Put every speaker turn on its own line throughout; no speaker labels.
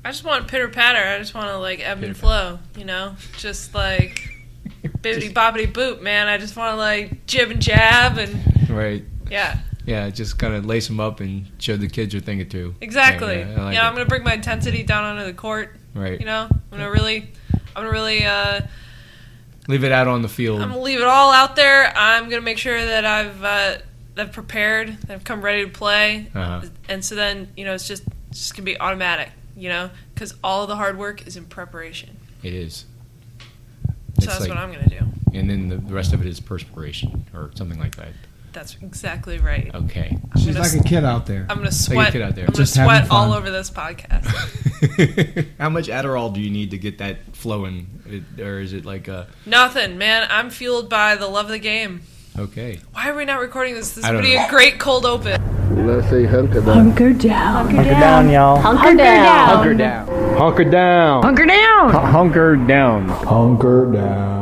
I just want pitter patter. I just want to like ebb and flow, you know? Just like bibbity boppity boop, man. I just want to like jib and jab and
right.
Yeah.
Yeah, just kind of lace them up and show the kids your thing or two.
Exactly.
Yeah, like
I'm gonna bring my intensity down onto the court.
Right.
You know, I'm gonna really
leave it out on the field.
I'm gonna leave it all out there. I'm gonna make sure that I've prepared, that I've come ready to play, and so then it's just gonna be automatic. Because all of the hard work is in preparation.
It is.
So that's what I'm going to do.
And then the rest of it is perspiration or something like that.
That's exactly right.
Okay.
She's like a kid out there.
I'm going to sweat.
Like a kid out there.
I'm going to sweat all over this podcast.
How much Adderall do you need to get that flowing? Or is it like a...
Nothing, man. I'm fueled by the love of the game.
Okay.
Why are we not recording this? This would be a great cold open.
Let's say hunker down.
Hunker down.
Hunker down, y'all.
Hunker down.
Hunker down.
Hunker down.
Hunker down.
Hunker down.
Hunker down.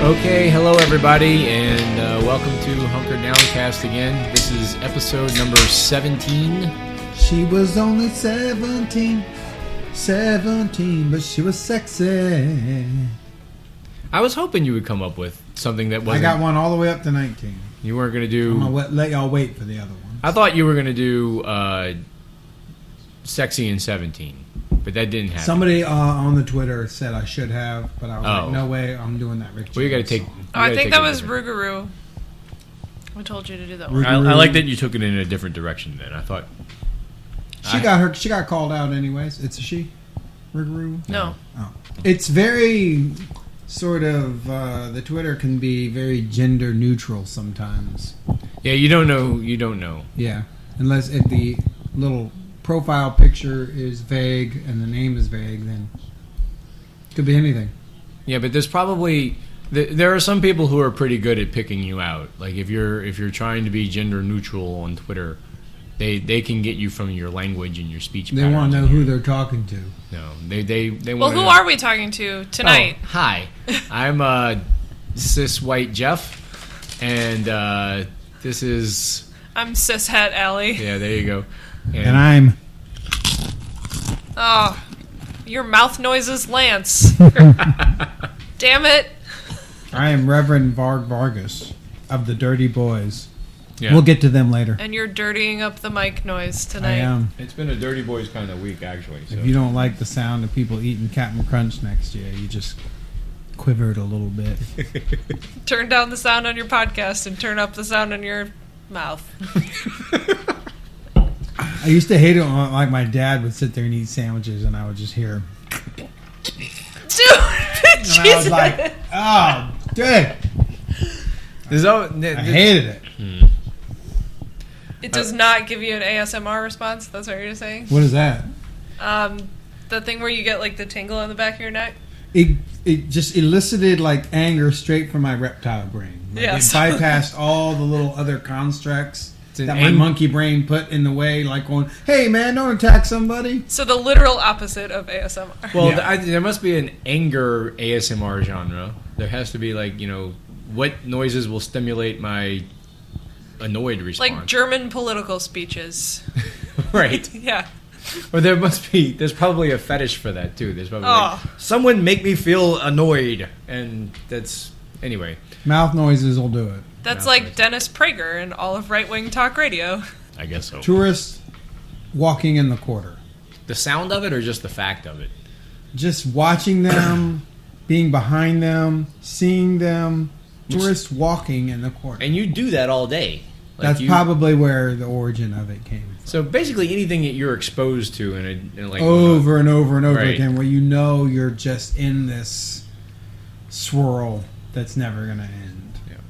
Okay, hello everybody, and welcome to Hunker Downcast again. This is episode number 17.
She was only 17, but she was sexy.
I was hoping you would come up with something that wasn't...
I got one all the way up to 19.
You weren't going to do...
I'm going to let y'all wait for the other one.
I thought you were going to do Sexy and 17. But that didn't happen.
Somebody on the Twitter said I should have, but I was like, no way, I'm doing that Rick James.
Well, you got to take...
I think that was Rougarou. I told you to do that one.
I like that you took it in a different direction then. I thought...
She got called out anyways. It's a she? Rougarou?
No.
Oh. It's very sort of... the Twitter can be very gender neutral sometimes.
Yeah, you don't know.
Yeah. Unless if the little... profile picture is vague and the name is vague, then it could be anything.
Yeah, but there's probably there are some people who are pretty good at picking you out. Like if you're trying to be gender neutral on Twitter, they can get you from your language and your speech.
They want to know who they're talking to.
No, they
well,
want.
Who are we talking to tonight?
Oh, hi, I'm cis white Jeff, and this is
I'm cis hat Allie.
Yeah, there you go.
And I'm...
Oh, your mouth noises, Lance. Damn it.
I am Reverend Vargas of the Dirty Boys.
Yeah.
We'll get to them later.
And you're dirtying up the mic noise tonight.
I am.
It's been a Dirty Boys kind of week, actually. So.
If you don't like the sound of people eating Captain Crunch next to you, you just quivered a little bit.
Turn down the sound on your podcast and turn up the sound on your mouth.
I used to hate it when like my dad would sit there and eat sandwiches and I would just hear him.
Dude!
And I was like, oh, dude. I hated it.
It does not give you an ASMR response? That's what you're saying?
What is that?
The thing where you get like the tingle on the back of your neck?
It just elicited like anger straight from my reptile brain. Like,
yes.
It bypassed all the little other constructs that my monkey brain put in the way, like going, hey man, don't attack somebody.
So the literal opposite of ASMR.
Well, yeah. There must be an anger ASMR genre. There has to be like, what noises will stimulate my annoyed response.
Like German political speeches.
Right.
Yeah.
Or there's probably a fetish for that too. There's probably like, someone make me feel annoyed. And that's, anyway.
Mouth noises will do it.
That's like Dennis Prager and all of right-wing talk radio.
I guess so.
Tourists walking in the quarter.
The sound of it or just the fact of it?
Just watching them, being behind them, seeing them. Tourists walking in the quarter.
And you do that all day.
Like that's probably where the origin of it came from.
So basically anything that you're exposed to in like
over and over and over
right.
again, where you're just in this swirl that's never going to end.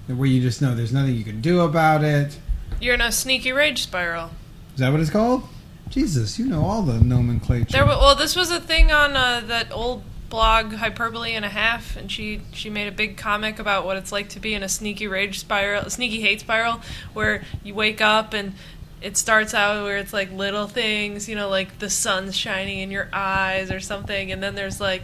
Where you just know there's nothing you can do about it.
You're in a sneaky rage spiral.
Is that what it's called? Jesus, you know all the nomenclature.
Well, this was a thing on that old blog Hyperbole and a Half, and she made a big comic about what it's like to be in a sneaky rage spiral, a sneaky hate spiral, where you wake up and it starts out where it's like little things, you know, like the sun's shining in your eyes or something, and then there's like,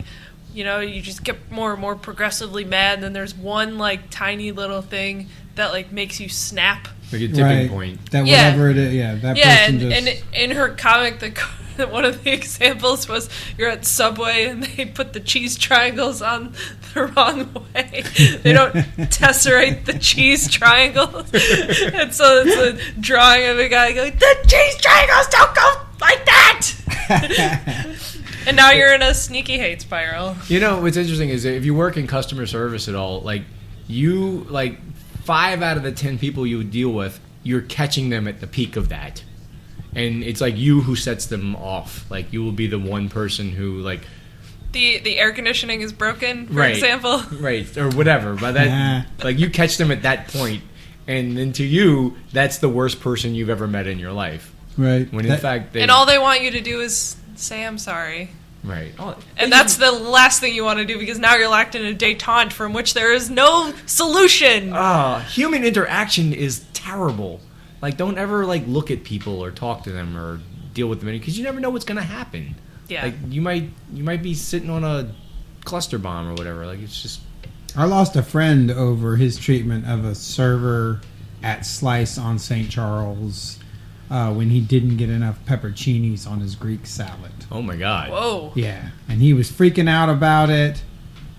you know, you just get more and more progressively mad, and then there's one like tiny little thing that like makes you snap.
Like a tipping point.
That whatever it is, that person just...
and in her comic, one of the examples was you're at Subway and they put the cheese triangles on the wrong way. They don't tesserate the cheese triangles. And so it's a drawing of a guy going, the cheese triangles don't go like that! And now you're in a sneaky hate spiral.
You know, what's interesting is if you work in customer service at all, like, 5 out of the 10 people you deal with, you're catching them at the peak of that. And it's like you who sets them off. Like, you will be the one person who, like...
The air conditioning is broken, for
right,
example.
Right, or whatever. But that, like, you catch them at that point, and then to you, that's the worst person you've ever met in your life.
Right.
When in fact...
And all they want you to do is say, I'm sorry.
Right.
And that's the last thing you want to do, because now you're locked in a détente from which there is no solution.
Human interaction is terrible. Like, don't ever, like, look at people or talk to them or deal with them, because you never know what's going to happen.
Yeah.
Like, you might be sitting on a cluster bomb or whatever. Like, it's just...
I lost a friend over his treatment of a server at Slice on St. Charles when he didn't get enough pepperoncinis on his Greek salad.
Oh, my God.
Whoa.
Yeah. And he was freaking out about it.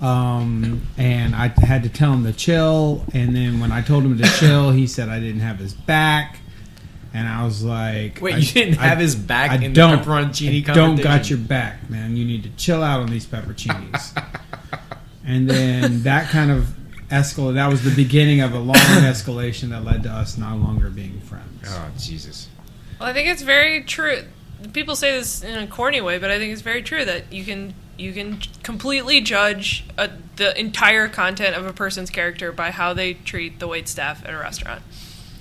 And I had to tell him to chill. And then when I told him to chill, he said I didn't have his back. And I was like...
Wait, you didn't have his back in the pepperoncini competition?
Don't got your back, man. You need to chill out on these pepperoncinis. And then that kind of escalated. That was the beginning of a long escalation that led to us no longer being friends.
Oh, Jesus.
Well, I think it's very true. People say this in a corny way, but I think it's very true that you can completely judge the entire content of a person's character by how they treat the waitstaff at a restaurant.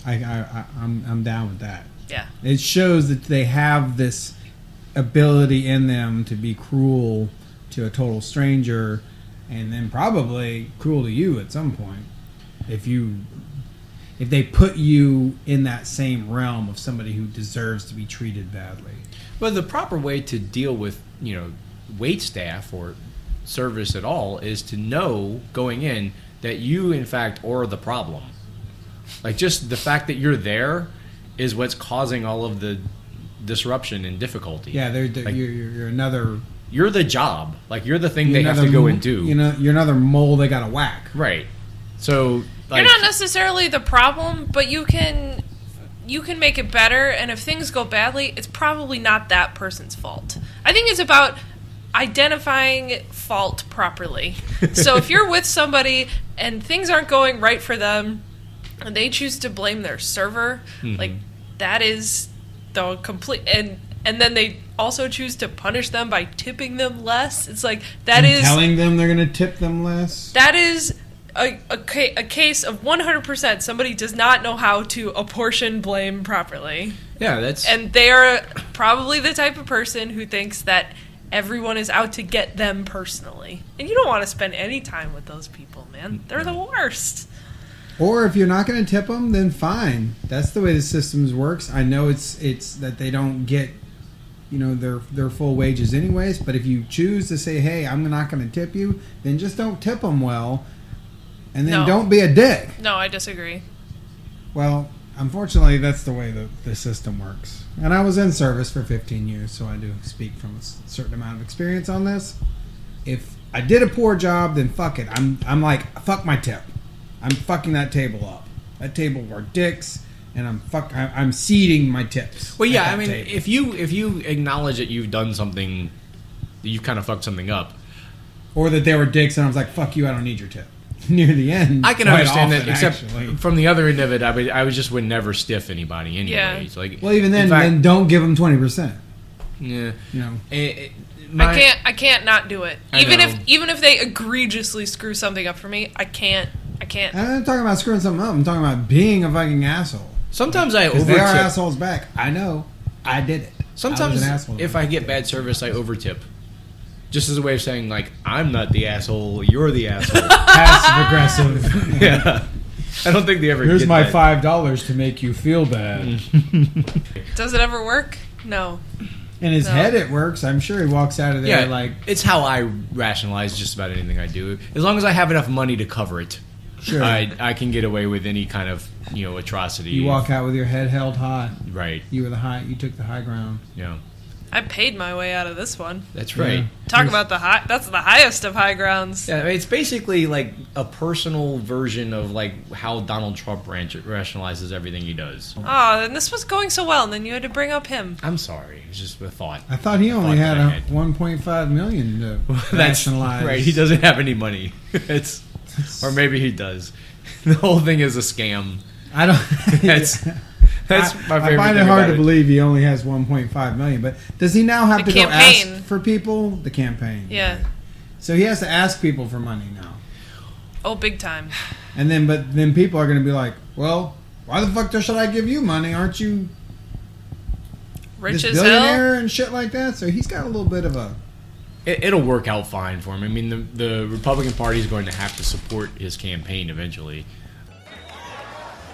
I'm down with that.
Yeah.
It shows that they have this ability in them to be cruel to a total stranger, and then probably cruel to you at some point. If they put you in that same realm of somebody who deserves to be treated badly.
Well, the proper way to deal with, wait staff or service at all is to know going in that you, in fact, are the problem. Like, just the fact that you're there is what's causing all of the disruption and difficulty.
Yeah, you're another...
You're the job. Like, you're the thing they have to go and do.
You're another mole they gotta whack.
Right. So...
You're not necessarily the problem, but you can make it better, and if things go badly, it's probably not that person's fault. I think it's about identifying fault properly. So if you're with somebody and things aren't going right for them, and they choose to blame their server, like, that is the complete... And then they also choose to punish them by tipping them less. It's like,
telling them they're going to tip them less.
That is a case of 100% somebody does not know how to apportion blame properly.
Yeah, that's...
And they are probably the type of person who thinks that everyone is out to get them personally. And you don't want to spend any time with those people, man. They're the worst.
Or if you're not going to tip them, then fine. That's the way the systems works. I know it's that they don't get, their full wages anyways. But if you choose to say, hey, I'm not going to tip you, then just don't tip them well. And then don't be a dick.
No, I disagree.
Well, unfortunately, that's the way the system works. And I was in service for 15 years, so I do speak from a certain amount of experience on this. If I did a poor job, then fuck it. I'm like, fuck my tip. I'm fucking that table up. That table were dicks, and I'm seeding my tips.
Well, yeah, I mean, table. if you acknowledge that you've done something, that you've kind of fucked something up,
or that they were dicks, and I was like, fuck you, I don't need your tip. Near the end,
I can understand that. Except from the other end of it, I just would never stiff anybody anyway.
Yeah.
Like,
well, even then don't give them 20%.
Yeah,
I can't not do it. Even if they egregiously screw something up for me, I can't.
I'm not talking about screwing something up. I'm talking about being a fucking asshole.
Sometimes I overtip.
They are assholes back. I know. I did it.
Sometimes if I get bad service, I overtip. just as a way of saying, like, I'm not the asshole, you're the asshole.
Passive aggressive.
Yeah. I don't think they ever
Here's
get
my
that.
$5 to make you feel bad.
Does it ever work? No.
In his
No.
head, it works. I'm sure he walks out of there
Yeah,
like,
it's how I rationalize just about anything I do. As long as I have enough money to cover it,
sure.
I can get away with any kind of atrocity.
You walk out with your head held high.
Right.
You took the high ground.
Yeah.
I paid my way out of this one.
That's right.
Yeah.
Talk about that's the highest of high grounds.
Yeah, I mean, it's basically like a personal version of like how Donald Trump rationalizes everything he does.
Oh, and this was going so well, and then you had to bring up him.
I'm sorry. It's just a thought.
I thought he only
Thought
had
that I had.
1.5 million to
That's
rationalize.
right. He doesn't have any money. Or maybe he does. The whole thing is a scam.
I don't.
That's my favorite.
I find it
thing
hard
about
to believe he only has 1.5 million. But does he now have
The
to
campaign.
go ask for people? The campaign.
Yeah.
So he has to ask people for money now.
Oh, big time.
And then people are going to be like, well, why the fuck should I give you money? Aren't you
Rich
this
as
billionaire
hell.
and shit like that? So he's got a little bit of a.
It'll work out fine for him. I mean, the Republican Party is going to have to support his campaign eventually.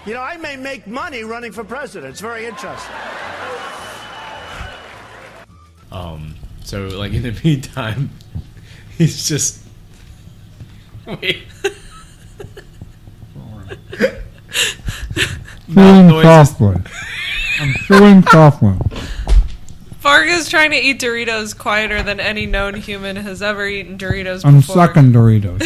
You know, I may make money running for president. It's very interesting.
So, like, in the meantime, he's just... Wait.
Feeling
noises.
softly. I'm feeling softly.
Fargo's trying to eat Doritos quieter than any known human has ever eaten Doritos
I'm
before.
sucking Doritos.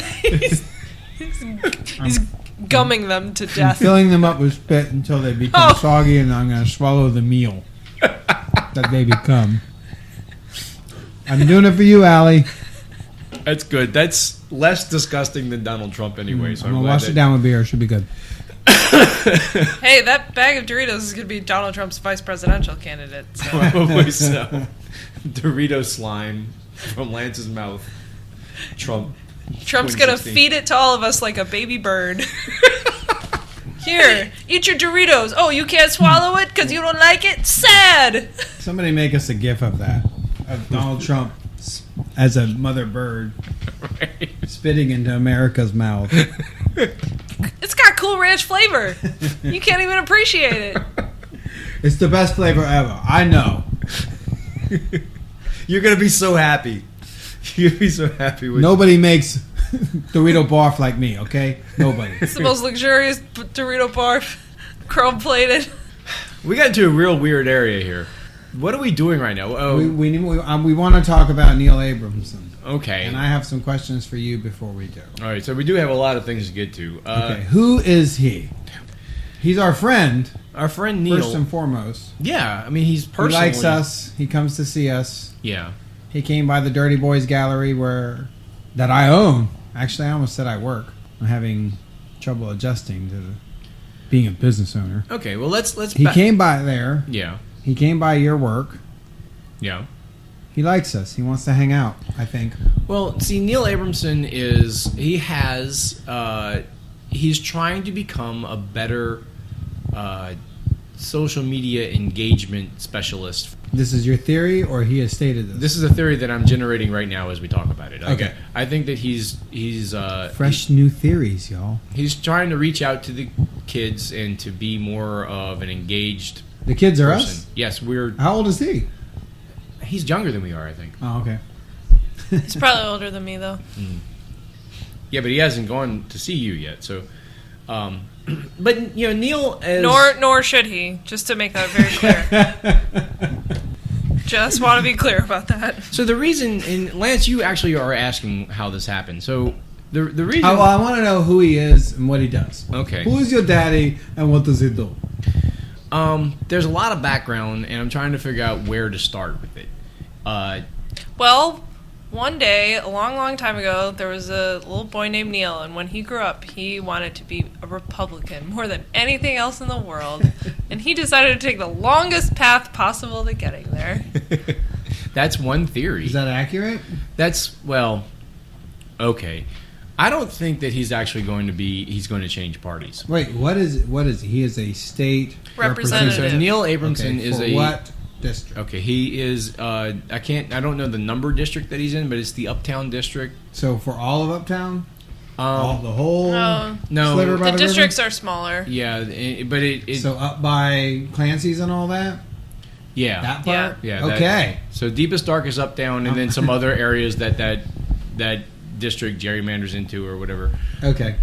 He's gumming them to
I'm
death.
filling them up with spit until they become
Oh.
soggy, and I'm going to swallow the meal that they become. I'm doing it for you, Allie.
That's good. That's less disgusting than Donald Trump anyway. So
I'm going to
glad
wash it down with beer. It should be good.
Hey, that bag of Doritos is going to be Donald Trump's vice presidential candidate. So.
Probably so. Dorito slime from Lance's mouth. Trump's
Going to feed it to all of us like a baby bird. Here, eat your Doritos. Oh, you can't swallow it because you don't like it? Sad.
Somebody make us a gif of that. Of Donald Trump as a mother bird
Right.
spitting into America's mouth.
It's got Cool Ranch flavor. You can't even appreciate it.
It's the best flavor ever. I know.
You're going to be so happy. You're going to be so happy with
Nobody makes Dorito barf like me, okay? Nobody.
It's the most luxurious Dorito barf, chrome plated.
We got into a real weird area here. What are we doing right now? Oh,
We want to talk about Neil Abramson.
okay.
And I have some questions for you before we do.
All right, so we do have a lot of things to get to.
Okay, who is he? He's our friend,
Our friend Neil.
first and foremost.
Yeah, I mean, he's
He
personally...
likes us. He comes to see us.
Yeah.
He came by the Dirty Boys Gallery that I own. Actually, I almost said I work. I'm having trouble adjusting to being a business owner.
Okay, well, let's...
He came by there.
Yeah.
He came by your work.
Yeah.
He likes us. He wants to hang out, I think.
Well, see, Neil Abramson he's trying to become a better social media engagement specialist.
This is your theory, or he has stated this?
This is a theory that I'm generating right now as we talk about it.
Okay.
I think that he's
Fresh new theories, y'all.
he's trying to reach out to the kids and to be more of an engaged
The kids are
person.
us?
Yes,
How old is he?
he's younger than we are, I think.
Oh, okay.
He's probably older than me, though.
Yeah, but he hasn't gone to see you yet. So, but Neil is
Nor should he. Just to make that very clear. Just want to be clear about that.
So the reason, and Lance, you actually are asking how this happened. So the reason,
I want to know who he is and what he does.
Okay.
Who is your daddy and what does he do?
there's a lot of background, and I'm trying to figure out where to start with it.
Well, one day, a long, long time ago, there was a little boy named Neil, and when he grew up, he wanted to be a Republican more than anything else in the world, and he decided to take the longest path possible to getting there.
That's one theory.
Is that accurate?
That's, well, okay. I don't think that he's actually going to change parties.
Wait, what is he? He is a state
Representative.
So Neil Abramson
Okay,
is
for
a
what district?
Okay, he is. I don't know the number district that he's in, but it's the Uptown district.
So for all of Uptown, the whole
No.
sliver by
The
the
districts
river?
are smaller.
Yeah, but it
So up by Clancy's and all that.
yeah.
That part.
Yeah.
Okay.
So deepest, darkest, Uptown, and then some other areas that district gerrymanders into or whatever.
Okay.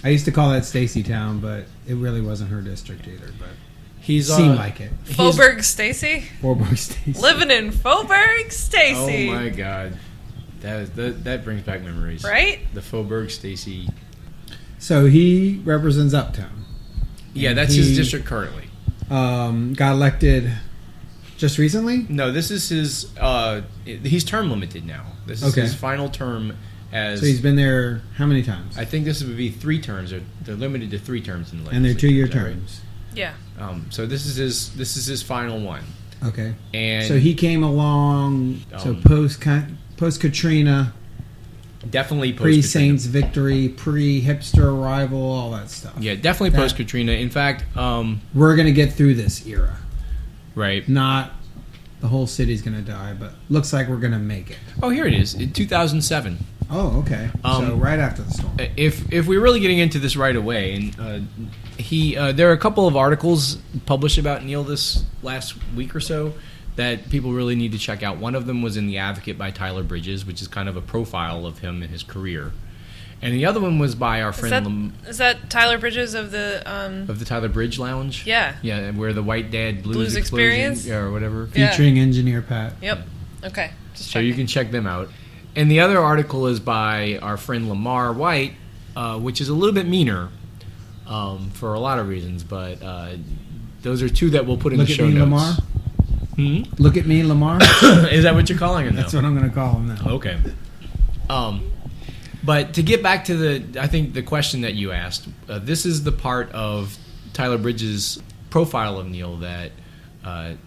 I used to call that Stacy Town, but it really wasn't her district either. But
He's
seemed like it.
Faubourg Stacy?
Faubourg Stacy.
Living in Faubourg
Oh
Stacy.
my God, that brings back memories.
Right?
The Faubourg Stacy.
So he represents Uptown.
Yeah, that's his district currently.
Got elected just recently?
No, this is his. He's term limited now. This is his final term.
So he's been there how many times?
I think this would be 3 terms. They're limited to 3 terms in the
And they're
legislature.
2-year terms.
Yeah.
So this is his final one.
Okay.
And
so he came along. So post Katrina,
definitely post
pre Saints victory, pre hipster arrival, all that stuff.
Yeah, definitely post Katrina. In fact,
we're gonna get through this era.
Right.
Not the whole city's gonna die, but looks like we're gonna make it.
Oh, here it is. In 2007.
Oh, okay. So right after the storm.
If we're really getting into this right away, and there are a couple of articles published about Neil this last week or so that people really need to check out. One of them was in The Advocate by Tyler Bridges, which is kind of a profile of him and his career. And the other one was by our friend...
Is that Tyler Bridges of the...
Of the Tyler Bridge Lounge?
Yeah.
Yeah, where the White Dad Blues
Experience?
Yeah, or whatever.
Featuring Engineer Pat.
Yep. Okay.
So you can check them out. And the other article is by our friend Lamar White, which is a little bit meaner for a lot of reasons, but those are 2 that we'll put in the show notes.
Lamar? Look at me, Lamar?
Is that what you're calling him now?
That's what I'm going to call him now.
Okay. But to get back to I think the question that you asked, this is the part of Tyler Bridges' profile of Neil that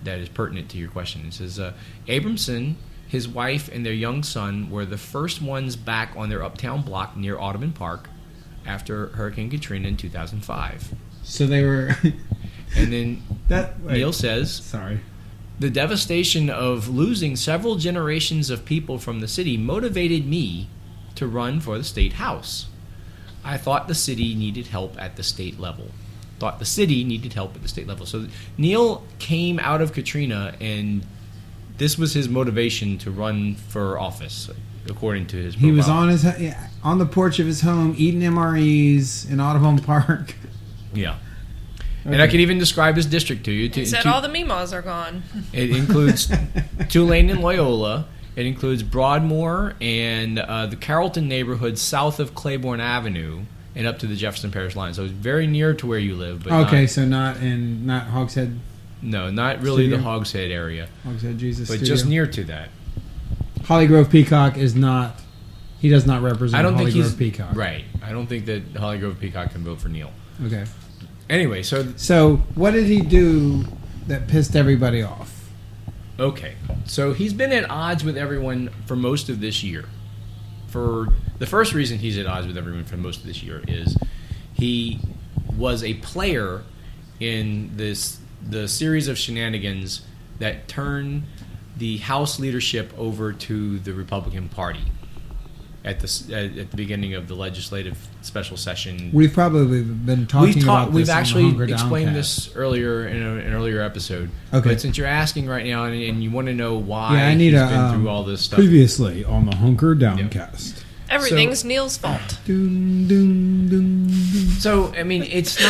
is pertinent to your question. It says, Abramson, his wife, and their young son were the first ones back on their uptown block near Audubon Park after Hurricane Katrina in 2005.
So they were...
And then Neil says...
Sorry.
The devastation of losing several generations of people from the city motivated me to run for the state house. I thought the city needed help at the state level. So Neil came out of Katrina, and this was his motivation to run for office, according to his profile.
He was on the porch of his home eating MREs in Audubon Park.
Yeah. Okay. And I can even describe his district to you.
He said all the Mimas are gone.
It includes Tulane and Loyola. It includes Broadmoor and the Carrollton neighborhood south of Claiborne Avenue and up to the Jefferson Parish line. So it's very near to where you live. But
so not Hogshead?
No, not really
Studio?
the Hogshead area.
Hogshead Jesus
But
Studio.
just near to that.
Holly Grove Peacock is not... He does not represent Holly Grove Peacock.
Right. I don't think that Holly Grove Peacock can vote for Neil.
Okay.
Anyway, so
what did he do that pissed everybody off?
Okay. So he's been at odds with everyone for most of this year. For the first reason he's at odds with everyone for most of this year is he was a player in the series of shenanigans that turned the House leadership over to the Republican Party at the beginning of the legislative special session.
We've probably been talking about this.
We've actually
on the
explained this earlier in an earlier episode.
Okay.
But since you're asking right now and you want to know why
I need
he's been through all this stuff.
Previously on the Hunker Downcast.
Everything's Neil's fault.
Dun, dun, dun, dun.
So, I mean, it's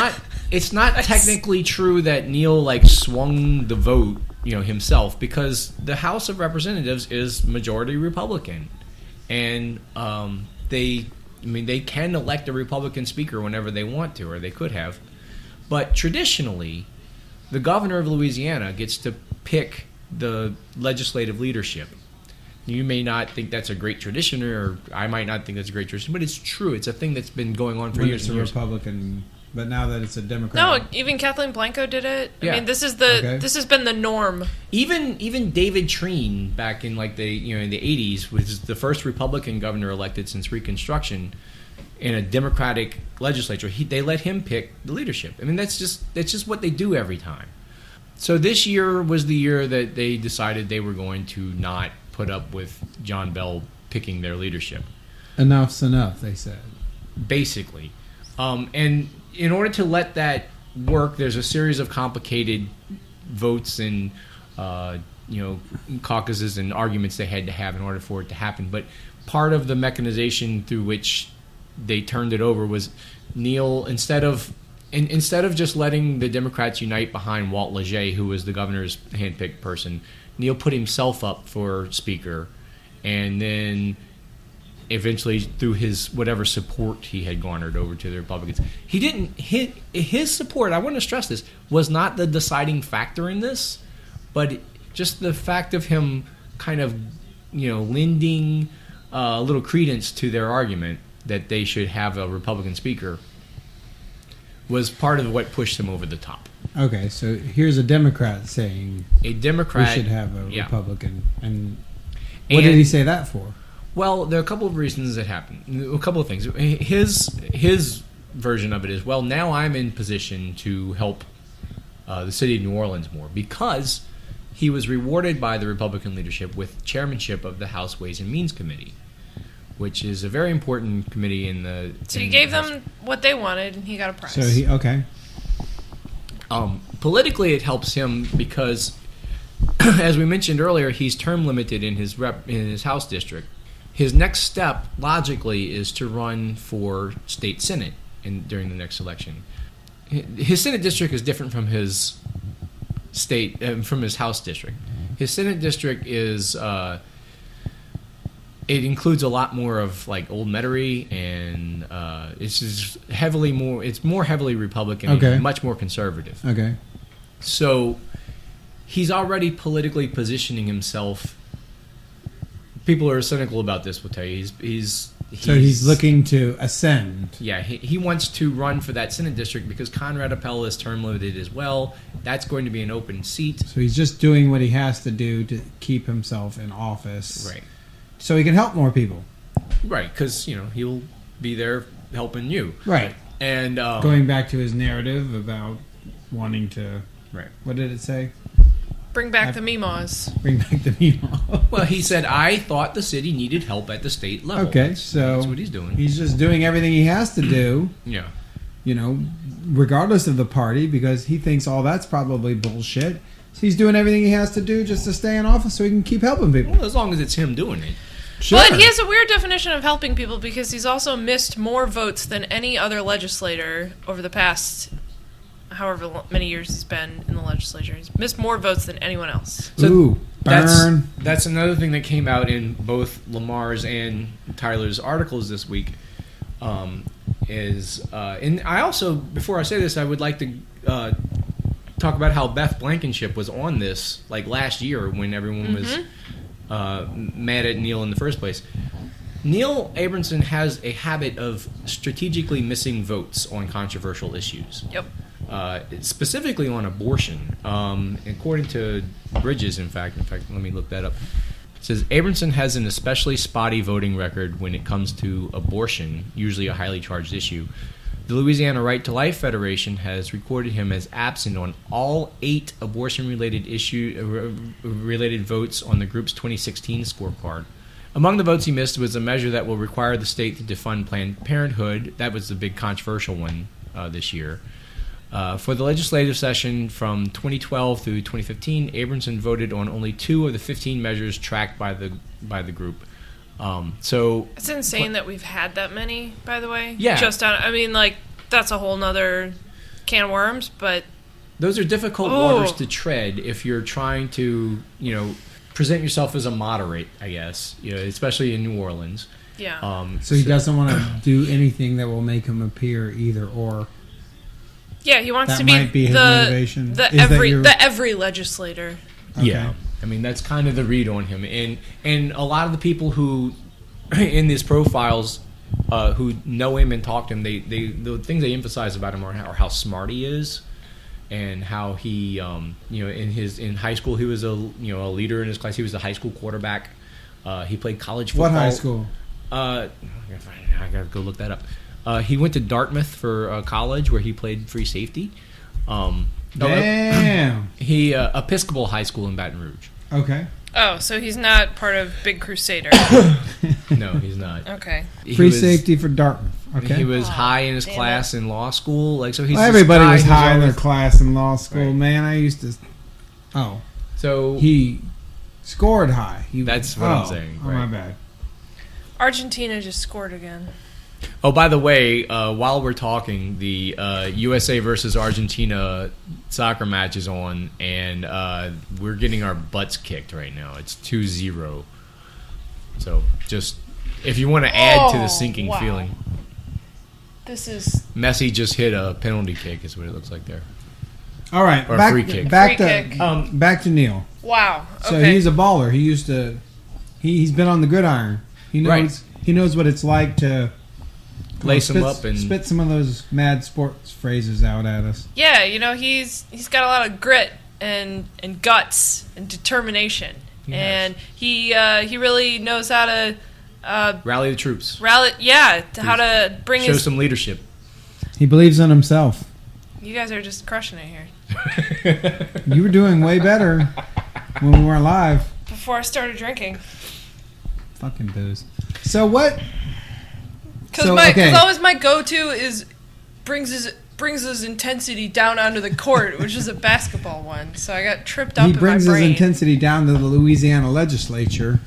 not technically true that Neil swung the vote, himself, because the House of Representatives is majority Republican. And they can elect a Republican speaker whenever they want to, or they could have. But traditionally, the governor of Louisiana gets to pick the legislative leadership. You may not think that's a great tradition, or I might not think that's a great tradition, but it's true. It's a thing that's been going on for
when
years
it's
and
a
years.
Republican, but now that it's a Democrat.
No, even Kathleen Blanco did it.
Yeah.
I mean, this has been the norm.
Even David Treen back in in the 80s was the first Republican governor elected since Reconstruction in a Democratic legislature. They let him pick the leadership. I mean, that's just what they do every time. So this year was the year that they decided they were going to not put up with John Bell picking their leadership.
Enough's enough, they said.
Basically. And in order to let that work, there's a series of complicated votes and caucuses and arguments they had to have in order for it to happen. But part of the mechanization through which they turned it over was Neil, instead of just letting the Democrats unite behind Walt Leger, who was the governor's handpicked person, Neil put himself up for speaker, and then eventually through his whatever support he had garnered over to the Republicans. He didn't hit his support, I want to stress this, was not the deciding factor in this, but just the fact of him kind of, lending a little credence to their argument that they should have a Republican speaker was part of what pushed him over the top.
Okay, so here's a Democrat saying we should have a Republican. And what did he say that for?
Well, there are a couple of reasons that happened. A couple of things. His version of it is, well, now I'm in position to help the city of New Orleans more because he was rewarded by the Republican leadership with chairmanship of the House Ways and Means Committee, which is a very important committee in the...
So he gave them what they wanted, and he got a prize.
So okay.
Politically, it helps him because, as we mentioned earlier, he's term limited in his House district. His next step, logically, is to run for state senate during the next election. His Senate district is different from his from his House district. His Senate district is... it includes a lot more of like Old Metairie, and it's just more heavily Republican, and much more conservative.
Okay.
So he's already politically positioning himself. People who are cynical about this will tell you he's looking to ascend. Yeah, he wants to run for that Senate district because Conrad Appel is term limited as well. That's going to be an open seat.
So he's just doing what he has to do to keep himself in office.
Right.
So he can help more people.
Right, because, he'll be there helping you.
Right.
And
going back to his narrative about wanting to...
Right.
What did it say?
Bring back the Meemaws.
Bring back the Meemaws.
Well, he said, I thought the city needed help at the state level.
Okay, so...
That's what he's doing.
He's just doing everything he has to do.
Yeah.
Regardless of the party, because he thinks all that's probably bullshit. So he's doing everything he has to do just to stay in office so he can keep helping people.
Well, as long as it's him doing it.
Sure.
But he has a weird definition of helping people because he's also missed more votes than any other legislator over the past however many years he's been in the legislature. He's missed more votes than anyone else.
So
ooh, burn.
That's another thing that came out in both Lamar's and Tyler's articles this week. And I also, before I say this, I would like to talk about how Beth Blankenship was on this like last year when everyone was mad at Neil in the first place. Neil Abramson has a habit of strategically missing votes on controversial issues.
Yep.
Specifically on abortion. According to Bridges, in fact, let me look that up. It says Abramson has an especially spotty voting record when it comes to abortion, usually a highly charged issue. The Louisiana Right to Life Federation has recorded him as absent on all 8 abortion-related related votes on the group's 2016 scorecard. Among the votes he missed was a measure that will require the state to defund Planned Parenthood. That was the big controversial one this year. For the legislative session from 2012 through 2015, Abramson voted on only 2 of the 15 measures tracked by the group. So
it's insane that we've had that many, by the way.
Yeah.
That's a whole nother can of worms, but
those are difficult waters to tread if you're trying to, present yourself as a moderate, I guess, especially in New Orleans.
Yeah.
So he doesn't want to do anything that will make him appear either or.
Yeah, he wants
that
to
might be his motivation.
the every legislator.
Okay.
Yeah. I mean, that's kind of the read on him. And a lot of the people who, in these profiles, who know him and talk to him, the things they emphasize about him are how smart he is, and how he, in high school he was a leader in his class. He was the high school quarterback. He played college football.
What high school?
I gotta go look that up. He went to Dartmouth for college, where he played free safety.
Damn.
He Episcopal High School in Baton Rouge.
Okay.
Oh, so he's not part of Big Crusader.
No, he's not.
Okay.
Free safety for Dartmouth. Okay.
He was high in his class in law school. Like, so he's
Well,
this
everybody
guy
was
who's
high in their
always-
class in law school.
Right.
Man, I used to. Oh,
So
he scored high.
That's what I'm saying,
Oh,
right.
my bad.
Argentina just scored again.
Oh, by the way, while we're talking, the USA versus Argentina soccer match is on, and we're getting our butts kicked right now. It's 2-0. So just if you want to add to the sinking
wow.
feeling,
This is
Messi just hit a penalty kick. Is what it looks like there.
All right,
Or a
back,
free kick.
back
Free
to
kick.
back to Neil.
wow.
So
Okay.
he's a baller. He used to. He's been on the gridiron. He knows.
Right.
He knows what it's like to
Lace him up and
spit some of those mad sports phrases out at us.
Yeah, you know, he's got a lot of grit and guts and determination.
He has.
And he really knows how to
rally the troops.
how to bring
Show
his
some leadership.
He believes in himself.
You guys are just crushing it here.
You were doing way better when we weren't live.
Before I started drinking.
Fucking booze. So what?
Because always my go-to is brings his intensity down onto the court, which is a basketball one. So I got tripped up
He
in my
brings his
brain.
intensity down to the Louisiana legislature.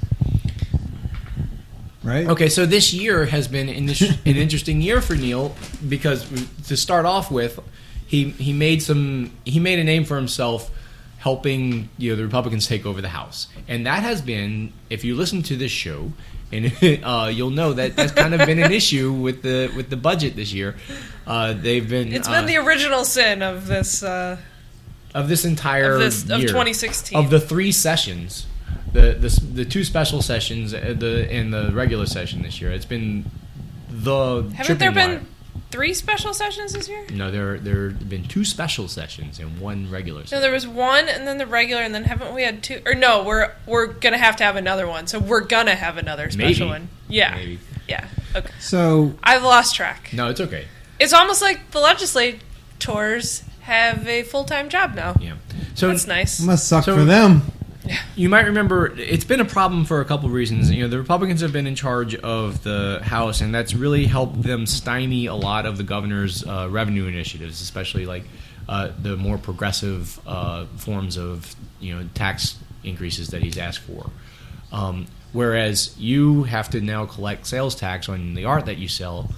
Right?
Okay, so this year has been an interesting year for Neil because to start off with, he made a name for himself helping the Republicans take over the House, and that has been, if you listen to this show, and you'll know that that's kind of been an issue with the budget this year. They've been
It's been the original sin of this
of this entire
of
year,
2016
of the 3 sessions. The 2 special sessions and the regular session this year. It's been the
Haven't there
tripping
been
wire.
3 special sessions this year?
No, there have been 2 special sessions and 1 regular
No,
session.
there was 1 and then the regular, and then haven't we had 2? Or no, we're gonna have to have another one. So we're gonna have another special
Maybe.
one. Yeah,
Maybe.
yeah. Okay,
So
I've lost track.
No, it's okay.
It's almost like the legislators have a full-time job now.
Yeah. So
That's nice.
it must suck
So-
for them.
you might remember it's been a problem for a couple of reasons. The Republicans have been in charge of the House, and that's really helped them stymie a lot of the governor's revenue initiatives, especially like the more progressive forms of tax increases that he's asked for. Whereas you have to now collect sales tax on the art that you sell.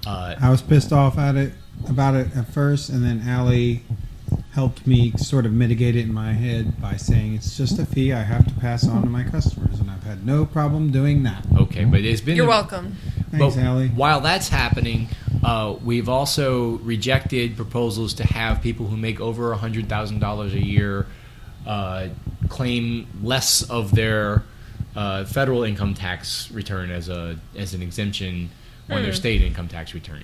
I was pissed off about it at first, and then Allie helped me sort of mitigate it in my head by saying it's just a fee I have to pass on to my customers, and I've had no problem doing that.
Okay, but it's been
You're welcome.
Thanks, Allie.
While that's happening, we've also rejected proposals to have people who make over $100,000 a year claim less of their federal income tax return as an exemption on their state income tax return.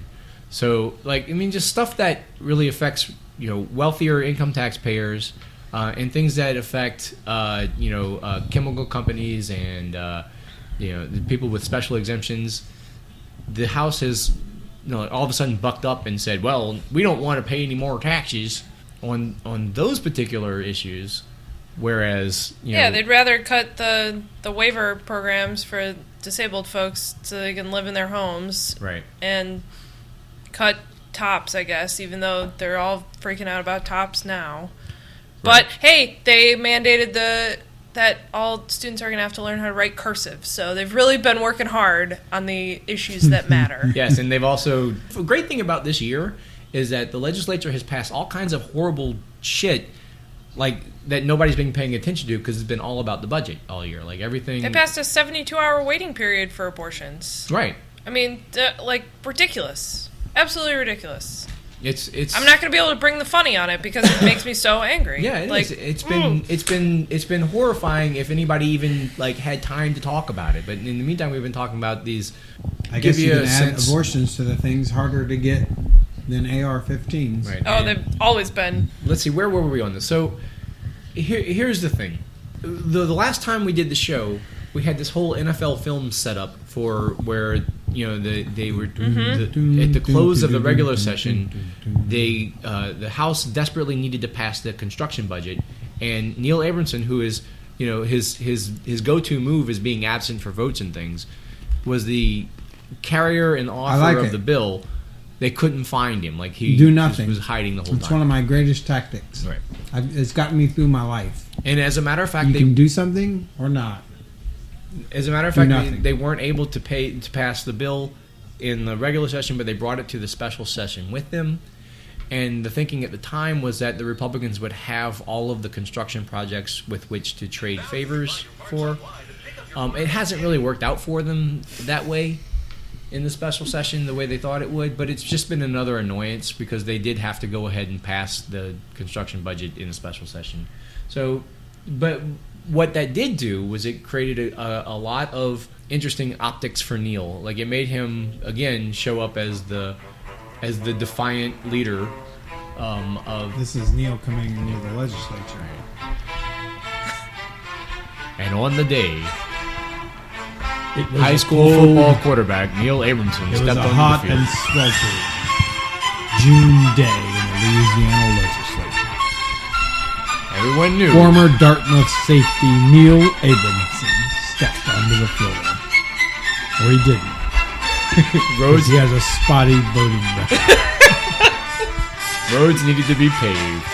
So, just stuff that really affects wealthier income taxpayers and things that affect chemical companies and the people with special exemptions. The House has all of a sudden bucked up and said, well, we don't want to pay any more taxes on those particular issues, whereas
They'd rather cut the waiver programs for disabled folks so they can live in their homes,
right,
and cut tops, I guess, even though they're all freaking out about tops now. But hey, they mandated that all students are going to have to learn how to write cursive, so they've really been working hard on the issues that matter.
Yes, and they've also... The great thing about this year is that the legislature has passed all kinds of horrible shit that nobody's been paying attention to because it's been all about the budget all year. Everything...
They passed a 72-hour waiting period for abortions.
Right.
I mean, ridiculous. Absolutely ridiculous.
It's.
I'm not going to be able to bring the funny on it because it makes me so angry.
Yeah, it is. It's been horrifying if anybody even had time to talk about it. But in the meantime, we've been talking about these.
I guess you can add abortions to the things harder to get than AR-15s.
Right.
Oh, they've always been.
Let's see, where were we on this? So here's the thing. The last time we did the show, we had this whole NFL film set up for where they were at the close of the regular session. The House desperately needed to pass the construction budget, and Neil Abramson, who is his go-to move is being absent for votes and things, was the carrier and author of the bill. They couldn't find him. Like he
do nothing.
Was hiding the whole time.
It's one of my greatest tactics.
Right.
It's gotten me through my life.
And as a matter of fact,
you can do something or not.
As a matter of fact, they weren't able to pass the bill in the regular session, but they brought it to the special session with them. And the thinking at the time was that the Republicans would have all of the construction projects with which to trade favors for. It hasn't really worked out for them that way in the special session the way they thought it would, but it's just been another annoyance because they did have to go ahead and pass the construction budget in a special session. So, but what that did do was it created a lot of interesting optics for Neil. Like it made him again show up as the defiant leader of.
This is Neil coming into the legislature.
And on the day, high school football quarterback Neil Abramson stepped on the field.
It was a hot and sweltering June day in the Louisiana legislature.
Everyone knew.
Former Dartmouth safety Neil Abramson stepped onto the floor. Or he didn't. He has a spotty voting record.
Roads needed to be paved.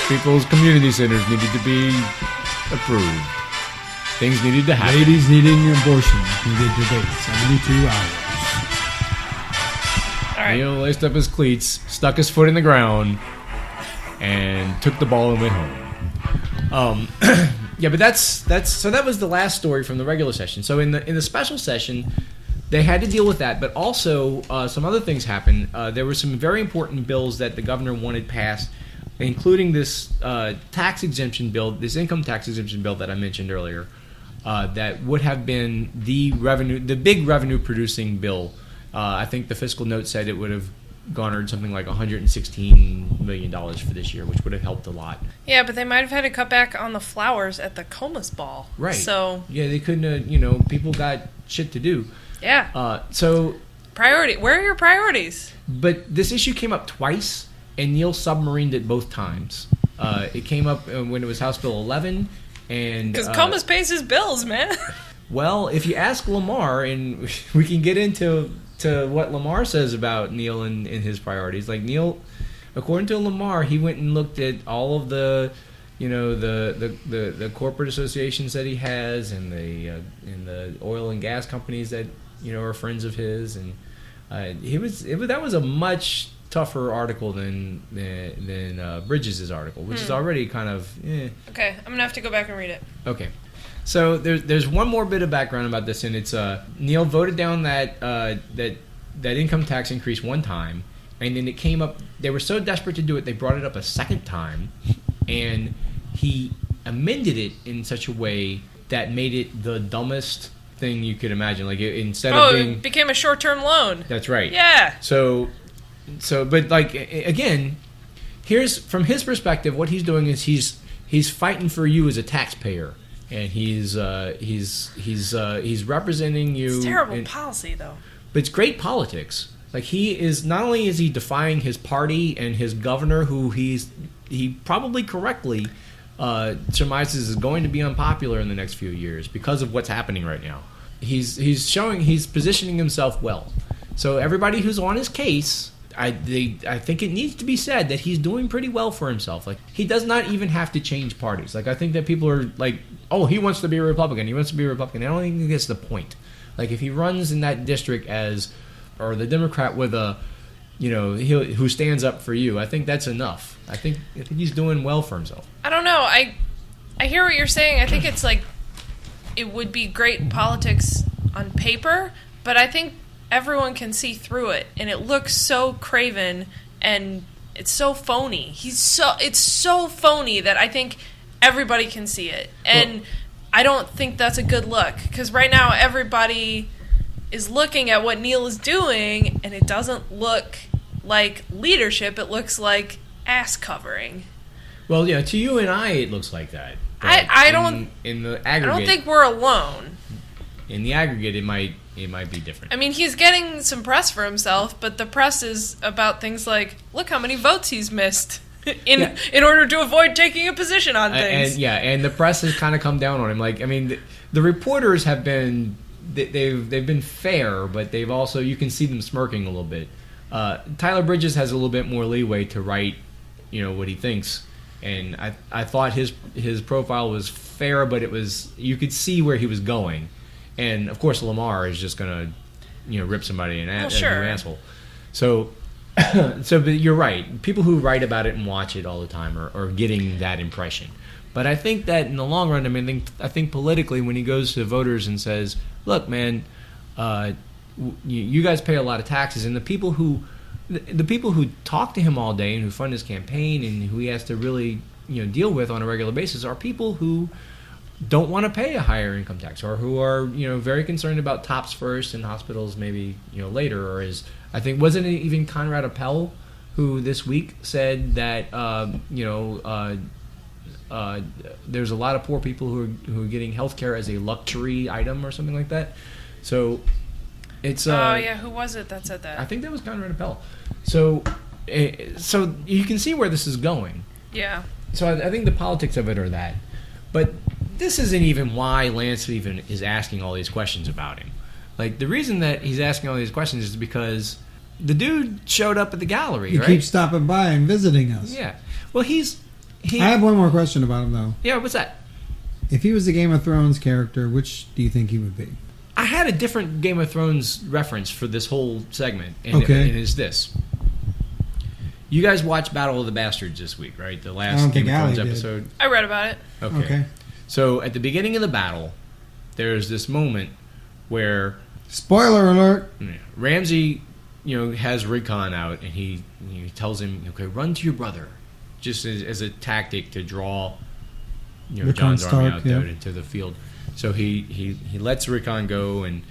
People's community centers needed to be approved. Things needed to happen.
Ladies needing abortions needed to wait 72 hours.
All right.
Neil laced up his cleats, stuck his foot in the ground, and took the ball and went home. Yeah, but that's so that was the last story from the regular session. So in the special session, they had to deal with that, but also some other things happened. There were some very important bills that the governor wanted passed, including this tax exemption bill, this income tax exemption bill that I mentioned earlier. That would have been the big revenue producing bill. I think the fiscal note said it would have garnered something like $116 million for this year, which would have helped a lot.
Yeah, but they might have had to cut back on the flowers at the Comus Ball.
Right.
So
yeah, they couldn't. People got shit to do.
Yeah.
So
priority. Where are your priorities?
But this issue came up twice, and Neil submarined it both times. It came up when it was House Bill 11.
Because Comus pays his bills, man.
Well, if you ask Lamar, and we can get into what Lamar says about Neil and his priorities. Like Neil, according to Lamar, he went and looked at all of the corporate associations that he has, and the oil and gas companies that are friends of his, and that was a much tougher article than Bridges' article, which is already kind of
Okay, I'm gonna have to go back and read it.
Okay, so there's one more bit of background about this, and it's Neil voted down that income tax increase one time, and then it came up. They were so desperate to do it, they brought it up a second time, and he amended it in such a way that made it the dumbest thing you could imagine. Like instead of being,
it became a short-term loan.
That's right.
Yeah.
So, but like again, here's from his perspective, what he's doing is he's fighting for you as a taxpayer, and he's representing you.
It's terrible policy, though.
But it's great politics. Like he is not only is he defying his party and his governor, who he probably correctly surmises is going to be unpopular in the next few years because of what's happening right now. He's positioning himself well. So everybody who's on his case, I think it needs to be said that he's doing pretty well for himself. Like he does not even have to change parties. Like I think that people are like, oh, he wants to be a Republican. He wants to be a Republican. I don't think that's the point. Like if he runs in that district or the Democrat with a, who stands up for you, I think that's enough. I think he's doing well for himself.
I don't know. I hear what you're saying. I think it's like it would be great politics on paper, but I think everyone can see through it, and it looks so craven and it's so phony. It's so phony that I think everybody can see it, and I don't think that's a good look, because right now everybody is looking at what Neil is doing, and it doesn't look like leadership. It looks like ass covering.
Well, yeah, to you and I, it looks like that.
I don't.
In the aggregate,
I don't think we're alone.
In the aggregate, it might different.
I mean, he's getting some press for himself, but the press is about things like, look how many votes he's missed in order to avoid taking a position on things.
And the press has kind of come down on him. Like, I mean, the reporters have been they've been fair, but they've also, you can see them smirking a little bit. Tyler Bridges has a little bit more leeway to write, what he thinks, and I thought his profile was fair, but you could see where he was going, and of course Lamar is just gonna, rip somebody an asshole. So, but you're right. People who write about it and watch it all the time are getting that impression. But I think that in the long run, I think politically, when he goes to voters and says, "Look, man, you guys pay a lot of taxes," and the people who talk to him all day and who fund his campaign and who he has to really deal with on a regular basis are people who don't want to pay a higher income tax, or who are very concerned about TOPS first and hospitals maybe later. Or I think, wasn't it even Conrad Appel who this week said that there's a lot of poor people who are getting health care as a luxury item or something like that. So it's
who was it that said that?
I think that was Conrad Appel. So you can see where this is going.
Yeah.
So I think the politics of it are that. But this isn't even why Lance even is asking all these questions about him. Like, the reason that he's asking all these questions is because the dude showed up at the gallery,
He
right?
keeps stopping by and visiting us.
Yeah. Well,
I have one more question about him, though.
Yeah, what's that?
If he was the Game of Thrones character, which do you think he would be?
I had a different Game of Thrones reference for this whole segment, and it is this. You guys watched Battle of the Bastards this week, right? The last Game of Thrones episode.
I read about it.
Okay.
So at the beginning of the battle, there's this moment where...
Spoiler alert!
Ramsay, has Rickon out, and he tells him, okay, run to your brother, just as a tactic to draw John's army out there into the field. So he lets Rickon go, and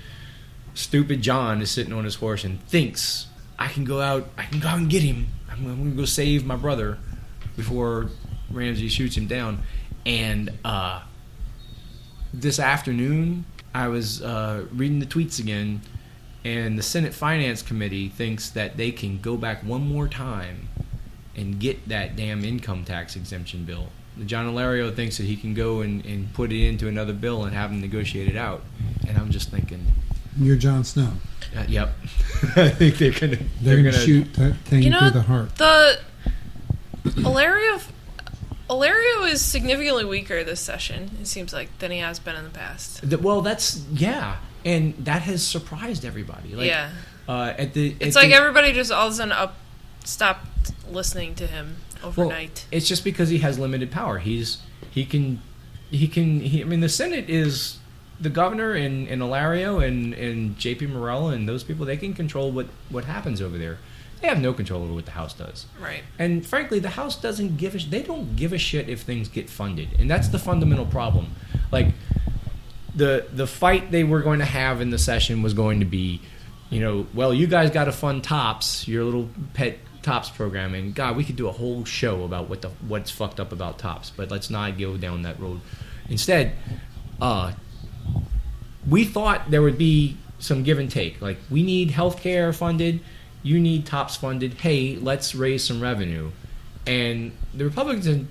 stupid John is sitting on his horse and thinks, I can go out and get him. I'm going to go save my brother before Ramsay shoots him down. And this afternoon, I was reading the tweets again, and the Senate Finance Committee thinks that they can go back one more time and get that damn income tax exemption bill. John Ilario thinks that he can go and put it into another bill and have them negotiate it out. And I'm just thinking...
You're Jon Snow.
Yep. I think they're gonna
shoot that thing through the heart.
The Ilario is significantly weaker this session, it seems like, than he has been in the past.
And that has surprised everybody. Like,
yeah. Everybody just all of a sudden stopped listening to him overnight.
Well, it's just because he has limited power. The Senate is the governor and Ilario and JP Morella and those people. They can control what happens over there. They have no control over what the House does.
Right.
And frankly, the House doesn't they don't give a shit if things get funded. And that's the fundamental problem. Like, the fight they were going to have in the session was going to be, well, you guys got to fund TOPS, your little pet TOPS program, and God, we could do a whole show about what's fucked up about TOPS, but let's not go down that road. Instead, we thought there would be some give and take. Like, we need healthcare funded, you need TOPS funded. Hey, let's raise some revenue. And the Republican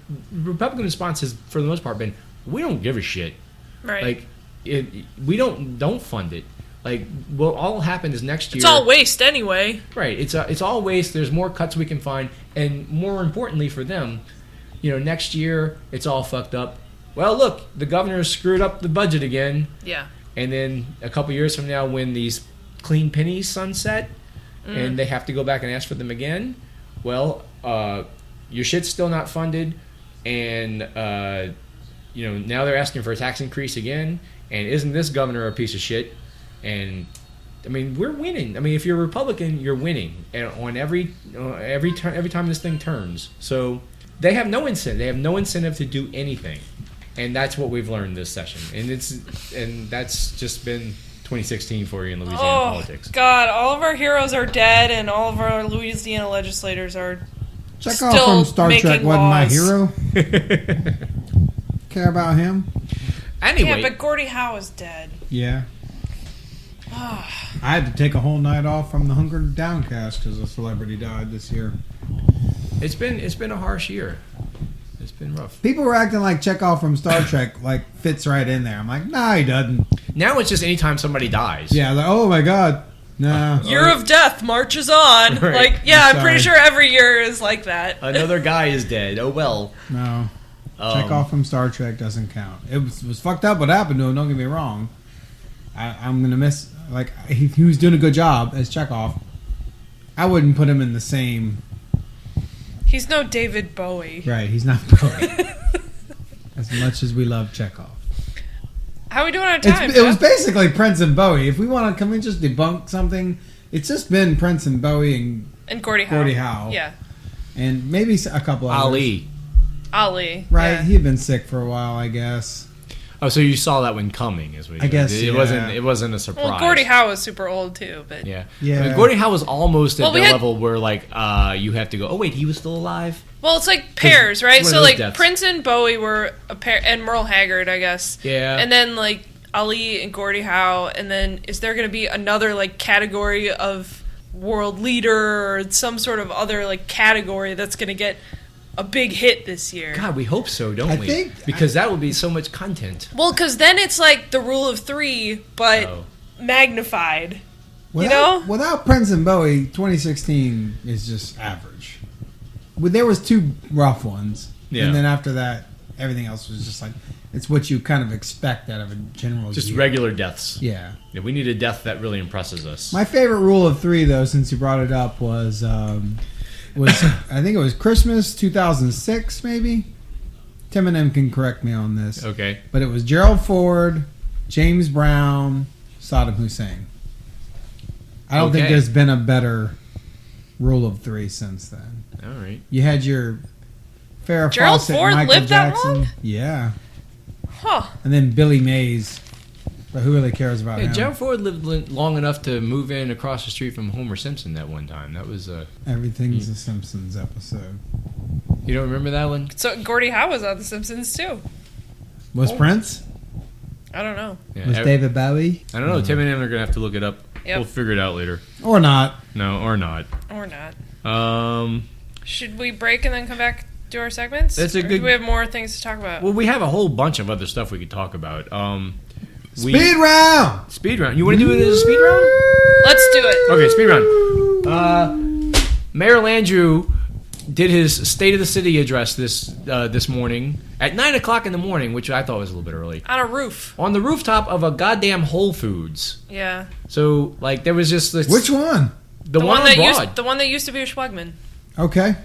response has, for the most part, been, we don't give a shit.
Right.
Like, we don't fund it. Like, what all happened is next year...
It's all waste anyway.
Right. It's all waste. There's more cuts we can find. And more importantly for them, next year, it's all fucked up. Well, look, the governor screwed up the budget again.
Yeah.
And then a couple years from now, when these clean pennies sunset, and they have to go back and ask for them again, well, your shit's still not funded, and, now they're asking for a tax increase again, and isn't this governor a piece of shit? And we're winning. If you're a Republican, you're winning, and on every time this thing turns. So they have no incentive. They have no incentive to do anything, and that's what we've learned this session. And that's just been 2016 for you in Louisiana politics.
God, all of our heroes are dead, and all of our Louisiana legislators are
Chekhov
still
from Star Trek wasn't my hero. Care about him?
Anyway,
yeah, but Gordie Howe is dead.
Yeah. I had to take a whole night off from the Hunger Downcast because a celebrity died this year.
It's been a harsh year. It's been rough.
People were acting like Chekhov from Star Trek like fits right in there. I'm like, nah, he doesn't.
Now it's just anytime somebody dies.
Yeah, like, oh my god, nah.
Year of Death marches on.
Right.
Like, yeah, I'm pretty
Sorry.
sure every year is like that.
Another guy is dead. Oh well.
No, Chekhov from Star Trek doesn't count. It was fucked up what happened to him. Don't get me wrong. I'm gonna miss like he was doing a good job as Chekhov. I wouldn't put him in the same.
He's no David Bowie.
Right, he's not Bowie. As much as we love Chekhov.
How are we doing on time?
It was basically Prince and Bowie. If we want to, can we just debunk something? It's just been Prince and Bowie
and Gordie Howe.
Gordie Howe.
Yeah.
And maybe a couple others.
Ali.
Right,
Yeah.
he had been sick for a while, I guess.
Oh, so you saw that one coming, is what you
I guess,
it
yeah.
wasn't a surprise.
Well, Gordie Howe was super old too, but
Yeah.
Yeah.
I mean, Gordie Howe was almost at
Well, we
the
had-
level where like you have to go, oh wait, he was still alive?
well, it's like pairs, right?
it's one
So
of those
like
deaths.
Prince and Bowie were a pair, and Merle Haggard, I guess.
Yeah.
And then like Ali and Gordie Howe, and then is there going to be another like category of world leader or some sort of other like category that's going to get a big hit this year?
God, we hope so, don't
I
we?
think-
Because that would be so much content.
Well, because then it's like the rule of three, but
Oh.
magnified. know?
Without Prince and Bowie, 2016 is just average. There was two rough ones.
Yeah.
And then after that, everything else was just like, it's what you kind of expect out of a general
Just
year.
regular deaths.
Yeah.
Yeah, we need a death that really impresses us.
My favorite rule of three, though, since you brought it up, was I think it was Christmas 2006, maybe. Tim and M can correct me on this,
Okay.
but it was Gerald Ford, James Brown, Saddam Hussein. I don't think
Okay.
there's been a better rule of three since then.
All right.
You had your Farrah
Gerald
Fawcett,
Ford
Michael
lived that
Jackson,
long?
yeah,
Huh.
and then Billy Mays. But who really cares about
Yeah,
him?
Gerald Ford lived long enough to move in across the street from Homer Simpson that one time. That was
Everything's a Simpsons episode.
you don't remember that one?
So Gordie Howe was on The Simpsons too.
Was Prince?
I don't know.
Yeah,
Was David Bowie?
I don't know. Tim and Em are gonna have to look it up.
Yep.
We'll figure it out later.
Or not?
No, or not.
Or not.
Um.
Should we break and then come back to our segments?
That's a
Or
good-
do we have more things to talk about?
Well, we have a whole bunch of other stuff we could talk about.
Speed round!
Speed round. You want to do it as a speed round?
Let's do it.
Okay, speed round. Mayor Landrieu did his State of the City address this morning at 9 o'clock in the morning, which I thought was a little bit early.
On a roof.
On the rooftop of a goddamn Whole Foods.
Yeah.
So, like, there was just this.
Which one?
The one on Broad.
the one that used to be a Schwegman.
Okay.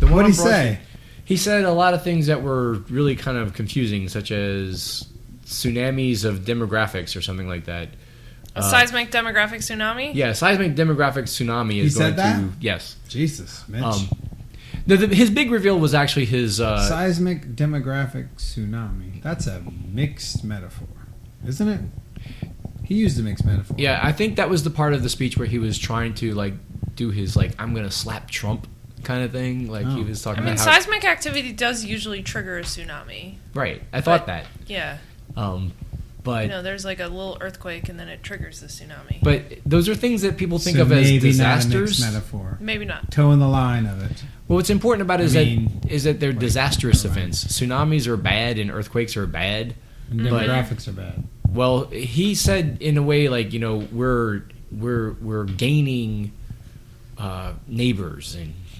The one
What'd
on
he
Broad
say?
Street. He said a lot of things that were really kind of confusing, such as tsunamis of demographics or something like that.
A seismic demographic tsunami?
Yeah, seismic demographic tsunami is
He
going
said that?
to. Yes.
Jesus, Mitch.
His big reveal was actually his.
Seismic demographic tsunami. That's a mixed metaphor, isn't it? He used a mixed metaphor.
Yeah, I think that was the part of the speech where he was trying to like do his like I'm gonna slap Trump kind of thing. Like he
Oh.
was talking
I mean,
about how,
seismic activity does usually trigger a tsunami.
right. I thought
But-
that,
Yeah.
but
You know, there's like a little earthquake and then it triggers the tsunami.
but those are things that people think
So
of as
maybe
disasters.
not a mixed metaphor.
Maybe not.
Toeing the line of it.
Well, what's important about it is
I mean,
that they're
wait,
disastrous
never mind.
events. Tsunamis are bad and earthquakes are bad.
And
But-
demographics are bad.
Well, he said in a way like we're gaining neighbors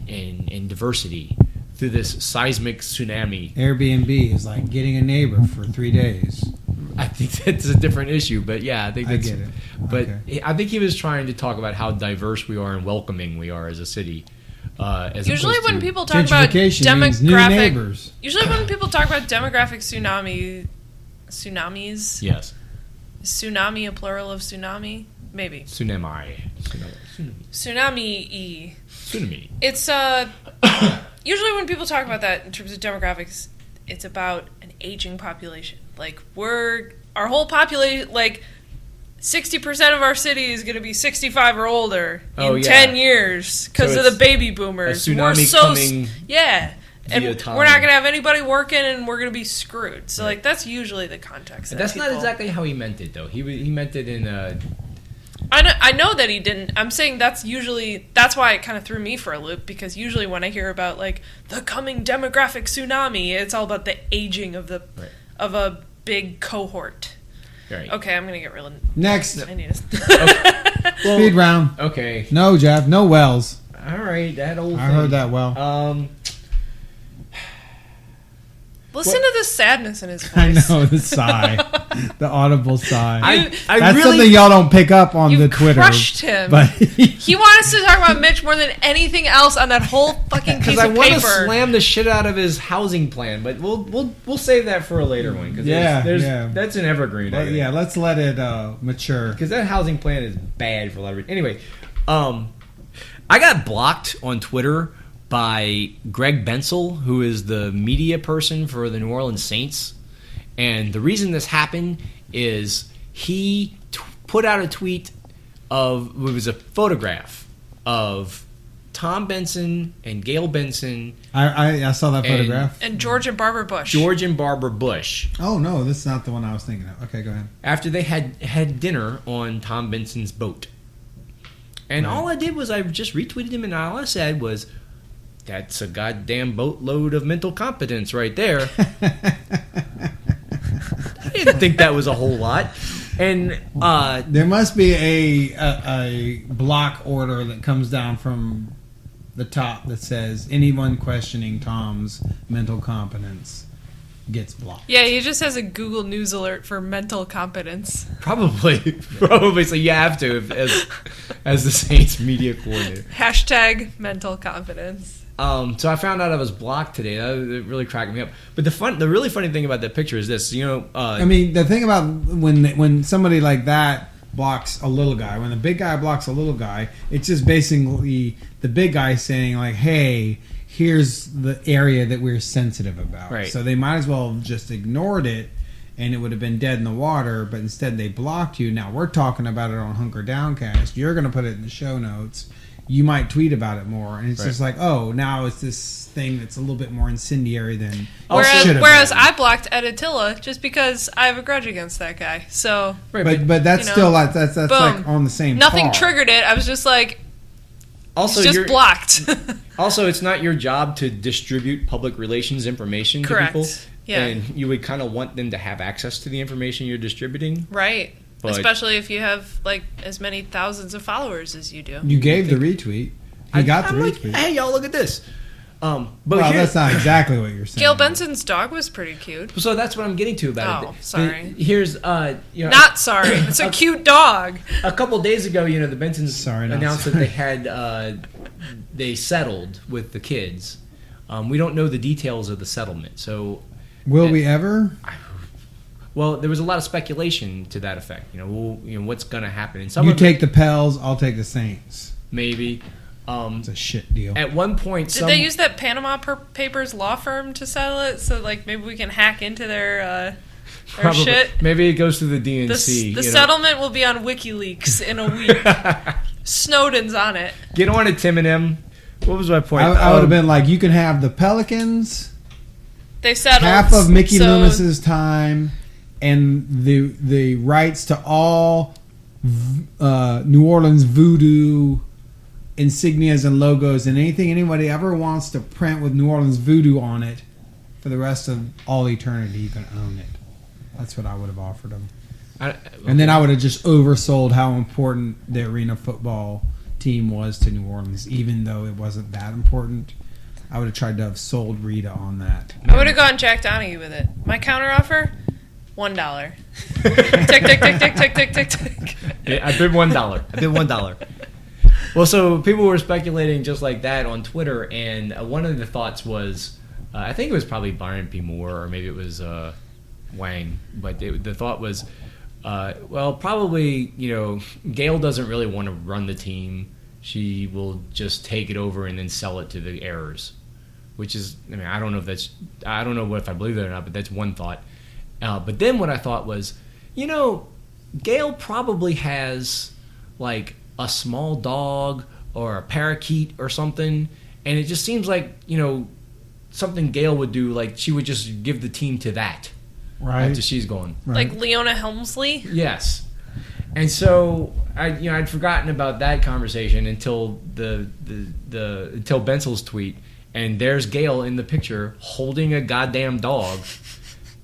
and diversity through this seismic tsunami.
Airbnb is like getting a neighbor for 3 days.
I think that's a different issue, but yeah, I think
I
that's,
get it.
But
Okay.
I think he was trying to talk about how diverse we are and welcoming we are as a city. As
Usually
opposed
when
to-
people talk about
Gentrification means new
demographic,
neighbors.
usually when people talk about demographic tsunamis,
yes,
is tsunami a plural of tsunami? Maybe.
tsunami.
Tsunami-y.
Tsunami.
It's usually when people talk about that in terms of demographics, it's about an aging population. Like our whole population, like 60% of our city is going to be 65 or older in 10 years because
So
of the baby boomers.
a tsunami coming
yeah, and
via
we're
time.
not going to have anybody working, and we're going to be screwed. So like that's usually the context.
That's not exactly how he meant it, though. He meant it in
I know that he didn't. I'm saying that's why it kind of threw me for a loop, because usually when I hear about like the coming demographic tsunami, it's all about the aging of a big cohort.
Right.
Okay, I'm gonna get real.
Next.
I need to.
Speed round.
Okay.
No, Jeff. No wells.
All right, that old.
I heard that well.
Listen to the sadness in his voice.
I know the sigh, the audible sigh. That's
really,
something y'all don't pick up on the Twitter.
Crushed him.
But
he wanted us to talk about Mitch more than anything else on that whole fucking piece of paper.
Because I want to slam the shit out of his housing plan, but we'll save that for a later one. Cause that's an evergreen.
But yeah, let's let it mature.
Because that housing plan is bad for a lot of reasons. Anyway, I got blocked on Twitter by Greg Bensel, who is the media person for the New Orleans Saints. And the reason this happened is he put out a tweet it was a photograph of Tom Benson and Gail Benson.
I saw that photograph.
And George and Barbara Bush.
George and Barbara Bush.
Oh, no, this is not the one I was thinking of. Okay, go ahead.
After they had dinner on Tom Benson's boat. And all I did was I just retweeted him, and all I said was, that's a goddamn boatload of mental competence right there. I didn't think that was a whole lot. And
there must be a block order that comes down from the top that says anyone questioning Tom's mental competence gets blocked.
Yeah, he just has a Google News alert for mental competence.
Probably. So you have to as the Saints media coordinator.
# mental competence.
So I found out I was blocked today. That really cracked me up. But the really funny thing about that picture is this. I
mean, the thing about when somebody like that blocks a little guy, when the big guy blocks a little guy, it's just basically the big guy saying like, "Hey, here's the area that we're sensitive about."
Right.
So they might as well have just ignored it, and it would have been dead in the water. But instead, they blocked you. Now we're talking about it on Hunker Downcast. You're going to put it in the show notes. You might tweet about it more, and it's just like, oh, now it's this thing that's a little bit more incendiary than.
Whereas I blocked Ed Attila just because I have a grudge against that guy. So,
but that's still like that's like on the same.
Nothing
par.
triggered it. I was just like,
also
it's just blocked.
Also, it's not your job to distribute public relations information to people.
Yeah,
and you would kind of want them to have access to the information you're distributing,
right? Especially if you have like as many thousands of followers as you do.
You gave the retweet. He got the retweet.
Like, hey, y'all, look at this.
But that's not exactly what you're saying.
Gail Benson's dog was pretty cute.
So that's what I'm getting to about it.
Oh, sorry.
Here's
not sorry. It's a cute dog.
A couple days ago, the Bensons announced that they had they settled with the kids. We don't know the details of the settlement. So
will we ever?
Well, there was a lot of speculation to that effect. What's going to happen? And
you take the Pels, I'll take the Saints.
Maybe.
It's a shit deal.
At one point,
did they use that Panama Papers law firm to settle it? So, like, maybe we can hack into their shit.
Maybe it goes through the DNC.
The settlement will be on WikiLeaks in a week. Snowden's on it.
Get on it, Tim and M. What was my point?
I would have been like, you can have the Pelicans.
They settled
half of Mickey Loomis's time. And the rights to all New Orleans voodoo insignias and logos and anything anybody ever wants to print with New Orleans voodoo on it for the rest of all eternity, you can own it. That's what I would have offered them. And then I would have just oversold how important the arena football team was to New Orleans, even though it wasn't that important. I would have tried to have sold Rita on that.
I would have gone Jack Donaghy with it. My counteroffer? $1. Tick, tick, tick, tick, tick, tick, tick, tick.
Yeah, I bid $1. Well, so people were speculating just like that on Twitter, and one of the thoughts was, I think it was probably Byron P. Moore, or maybe it was Wang, but the thought was, probably, Gail doesn't really want to run the team. She will just take it over and then sell it to the heirs, which is, I don't know if I believe that or not, but that's one thought. But then what I thought was, Gail probably has like a small dog or a parakeet or something, and it just seems like something Gail would do. Like she would just give the team to that,
right?
After she's gone,
like Leona Helmsley.
Yes, And so I'd forgotten about that conversation until until Bensel's tweet, and there's Gail in the picture holding a goddamn dog,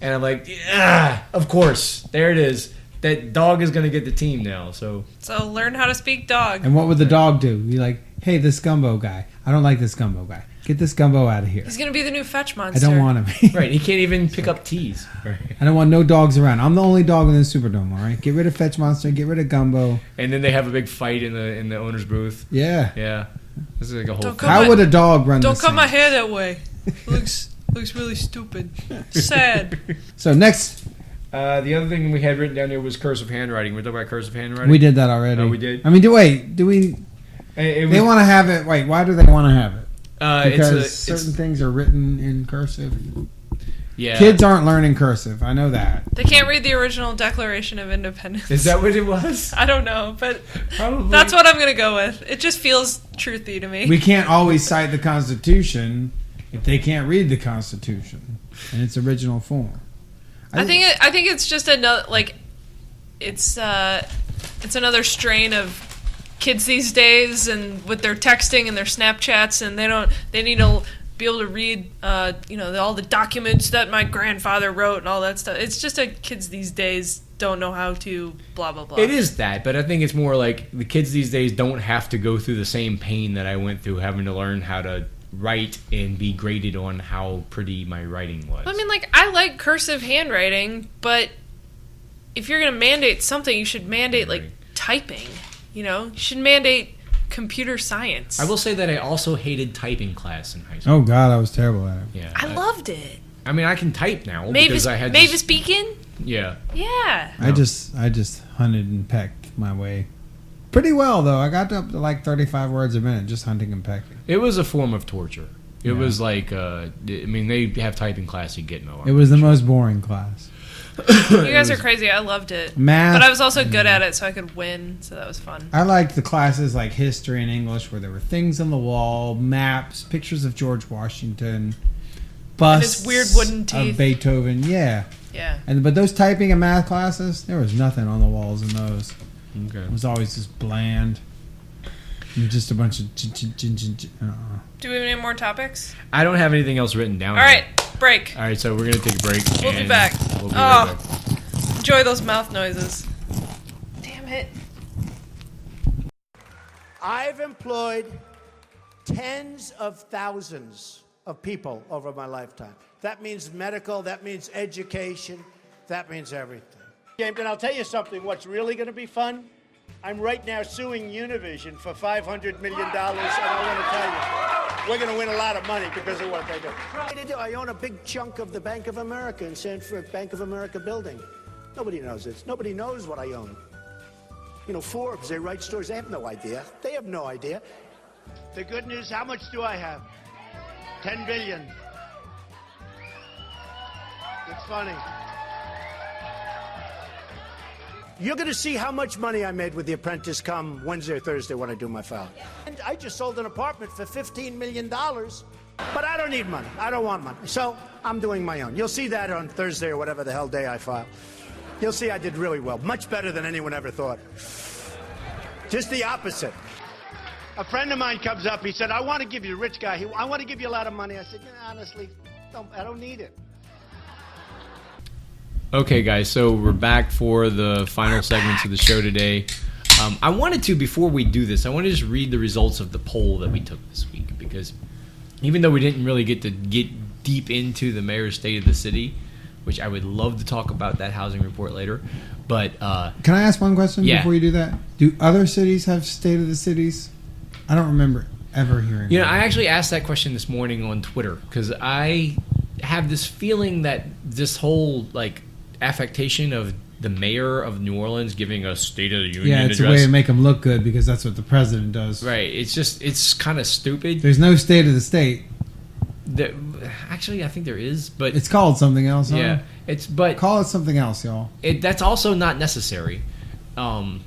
and I'm like, yeah, of course, there it is. That dog is going to get the team now. So
learn how to speak dog.
And what would the dog do? Be like, hey, this Gumbo guy. I don't like this Gumbo guy. Get this Gumbo out of here.
He's going to be the new fetch monster.
I don't want him.
Right, he can't even pick up teas. Right.
I don't want no dogs around. I'm the only dog in the Superdome, all right? Get rid of Fetch Monster. Get rid of Gumbo.
And then they have a big fight in the owner's booth.
Yeah.
Yeah. This is like a whole thing.
How would a dog run
Don't
this
cut
thing?
my hair that way. Looks really stupid. Sad.
So next...
the other thing we had written down there was cursive handwriting. We're talking about cursive handwriting?
We did that already.
Oh, we did?
I mean, do we... They want to have it... Wait, why do they want to have it? Because certain things are written in cursive.
Yeah.
Kids aren't learning cursive. I know that.
They can't read the original Declaration of Independence.
Is that what it was?
I don't know, but
Probably.
that's what I'm going to go with. It just feels truthy to me.
We can't always cite the Constitution if they can't read the Constitution in its original form.
I think it's just another it's another strain of kids these days, and with their texting and their Snapchats, and they need to be able to read all the documents that my grandfather wrote and all that stuff. It's just kids these days don't know how to blah blah blah.
It is that, but I think it's more like the kids these days don't have to go through the same pain that I went through having to learn how to write and be graded on how pretty my writing was.
I mean, I like cursive handwriting, but if you're going to mandate something, you should mandate typing. You should mandate computer science.
I will say that I also hated typing class in high school.
Oh God, I was terrible at it.
Yeah,
I loved it.
I mean, I can type now
Mavis,
because I had
Mavis Beacon.
Yeah.
Yeah.
I just hunted and pecked my way pretty well, though. I got up to 35 words a minute just hunting and pecking.
It was a form of torture. It was like, they have typing class you get no.
It was the most boring class.
You guys are crazy. I loved it.
Math.
But I was also good at it, so I could win, so that was fun.
I liked the classes like history and English where there were things on the wall, maps, pictures of George Washington, busts
his weird wooden teeth.
of Beethoven. Yeah.
Yeah.
But those typing and math classes, there was nothing on the walls in those.
Okay.
It was always just bland. And just a bunch of...
Do we have any more topics?
I don't have anything else written down.
All right, break.
All right, so we're going to take a break.
We'll be back.
We'll be right back.
Enjoy those mouth noises. Damn it.
I've employed tens of thousands of people over my lifetime. That means medical, that means education, that means everything. And I'll tell you something, what's really going to be fun? I'm right now suing Univision for $500 million, and I want to tell you, we're going to win a lot of money because of what they do. I own a big chunk of the Bank of America in Bank of America building. Nobody knows this. Nobody knows what I own. Forbes, they write stories. They have no idea. They have no idea. The good news, how much do I have? 10 billion. It's funny. You're going to see how much money I made with The Apprentice come Wednesday or Thursday when I do my file. And I just sold an apartment for $15 million, but I don't need money. I don't want money. So I'm doing my own. You'll see that on Thursday or whatever the hell day I file. You'll see I did really well. Much better than anyone ever thought. Just the opposite. A friend of mine comes up. He said, I want to give you, a rich guy, I want to give you a lot of money. I said, honestly, I don't need it.
Okay, guys, so we're back for the final segments of the show today. I wanted to, before we do this, I want to just read the results of the poll that we took this week, because even though we didn't really get to get deep into the mayor's state of the city, which I would love to talk about that housing report later, but...
Can I ask one question
before
you do that? Do other cities have state of the cities? I don't remember ever hearing that.
I actually asked that question this morning on Twitter, because I have this feeling that this whole, affectation of the mayor of New Orleans giving a State of the Union
address.
Yeah,
it's a way to make them look good because that's what the president does.
Right. It's kind of stupid.
There's no state of the state.
Actually, I think there is, but
it's called something else. Huh?
Yeah,
call it something else, y'all.
That's also not necessary. But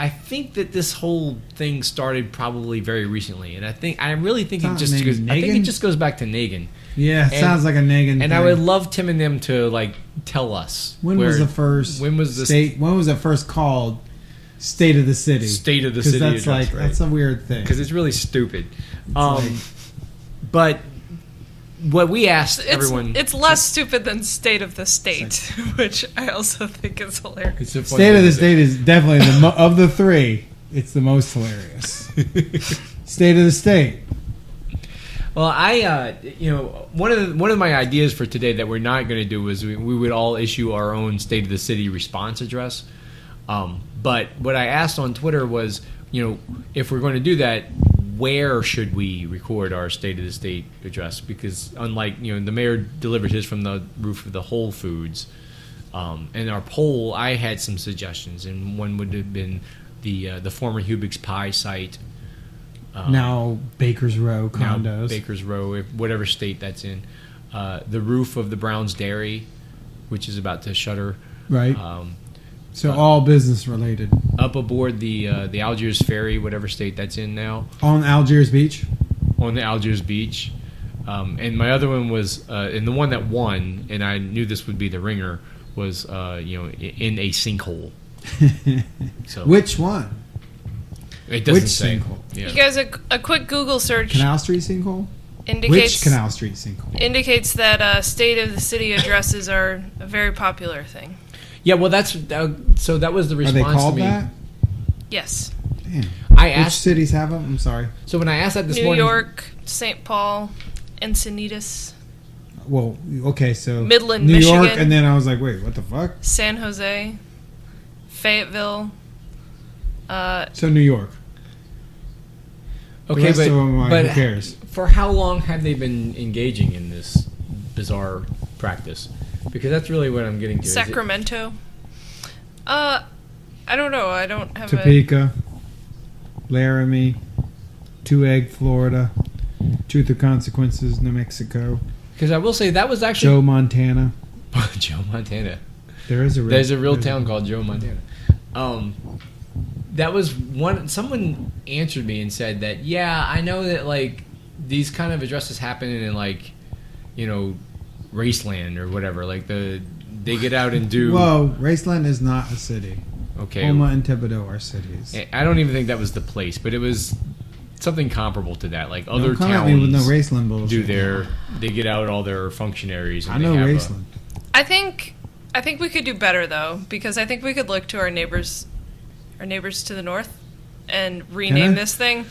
I think that this whole thing started probably very recently, and I really think it just goes. I think it just goes back to Nagin.
Yeah, sounds like a Nagin.
And
thing.
I would love Tim and them to like tell us
when was the first state. When was it first called State of the City?
State of the City.
That's like that's a weird thing
because it's really stupid. But what we asked everyone,
it's less stupid than State of the State, which I also think is hilarious.
State of the State is definitely of the three. It's the most hilarious. State of the State.
Well, one of my ideas for today that we're not going to do is we would all issue our own State of the City response address. But what I asked on Twitter was, if we're going to do that, where should we record our State of the State address? Because unlike, the mayor delivered his from the roof of the Whole Foods, and our poll, I had some suggestions, and one would have been the former Hubig's Pie site.
Now Baker's Row condos.
Now Baker's Row, whatever state that's in. The roof of the Brown's Dairy, which is about to shutter.
Right. So all business related.
Up aboard the Algiers Ferry, whatever state that's in now.
On Algiers Beach?
On the Algiers Beach. And my other one was, and the one that won, and I knew this would be the ringer, was, in a sinkhole. So,
which one?
It doesn't
Which
say.
Sinkhole?
Yeah.
You guys, a quick Google search.
Canal Street sinkhole? Which Canal Street sinkhole?
Indicates that State of the City addresses are a very popular thing.
Yeah, well, so that was the response
Are they called
to me.
that?
Yes.
Damn.
I asked,
which cities have them? I'm sorry.
So when I asked that this
New
morning,
York, St. Paul, Encinitas.
Well, okay, so
Midland,
New
Michigan.
York, and then I was like, wait, what the fuck?
San Jose, Fayetteville.
So New York.
okay,
The rest of them,
but
who cares?
For how long have they been engaging in this bizarre practice? Because that's really what I'm getting to.
Sacramento. I don't know. I don't have
Topeka, Laramie, Two Egg, Florida, Truth or Consequences, New Mexico.
Because I will say that was actually
Joe, Montana.
Joe, Montana.
There's a real
town called Joe, Montana. That was one. Someone answered me and said that, yeah, I know that like these kind of addresses happen in like, Raceland or whatever. Like they get out and do.
Whoa, Raceland is not a city.
Okay.
Houma and Thibodeau are cities.
I don't even think that was the place, but it was something comparable to that. Like other
Don't come
towns
at me with no Raceland bullshit.
They get out all their functionaries. And
I know Raceland.
I think we could do better though, because I think we could look to our neighbors to the north, and rename this thing.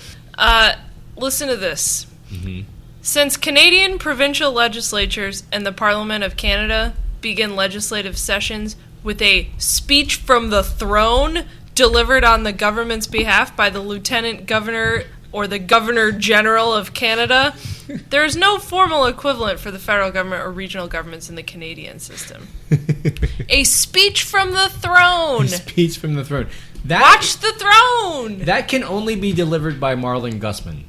Listen to this.
Mm-hmm.
Since Canadian provincial legislatures and the Parliament of Canada begin legislative sessions with a speech from the throne delivered on the government's behalf by the Lieutenant Governor or the Governor General of Canada, there is no formal equivalent for the federal government or regional governments in the Canadian system. A speech from the throne.
A speech from the throne.
Watch the throne.
That can only be delivered by Marlon Gusman.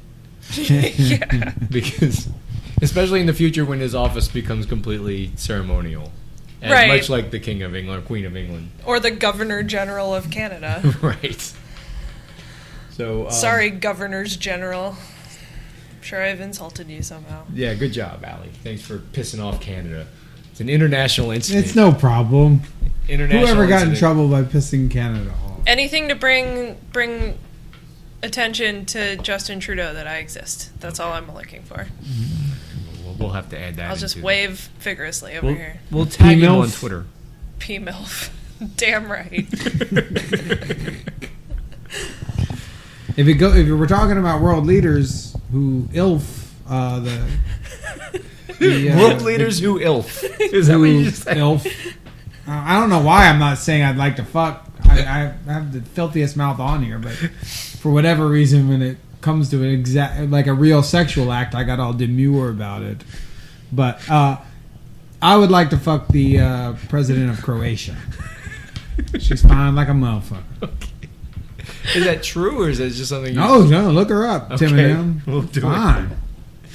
Yeah.
Because, especially in the future when his office becomes completely ceremonial. And
right.
Much like the King of England or Queen of England.
Or the Governor General of Canada.
Right. So
sorry, Governors General. I'm sure I've insulted you somehow.
Yeah, good job, Allie. Thanks for pissing off Canada. It's an international incident.
It's no problem.
International
Whoever got
incident.
in trouble by pissing Canada off?
Anything to bring attention to Justin Trudeau that I exist. That's all I'm looking for.
We'll have to add that.
I'll just wave vigorously over here.
We'll tag him
P-MILF.
on Twitter.
P-MILF. Damn right.
If we're talking about world leaders who ILF
World leaders who ILF. Is that what you just said?
ILF. I don't know why I'm not saying I'd like to fuck. I have the filthiest mouth on here, but for whatever reason, when it comes to an exact like a real sexual act, I got all demure about it. But I would like to fuck the president of Croatia. She's fine like a motherfucker.
Okay. Is that true, or is that just something?
No, look her up,
Okay,
Tim and them.
we'll do
fine.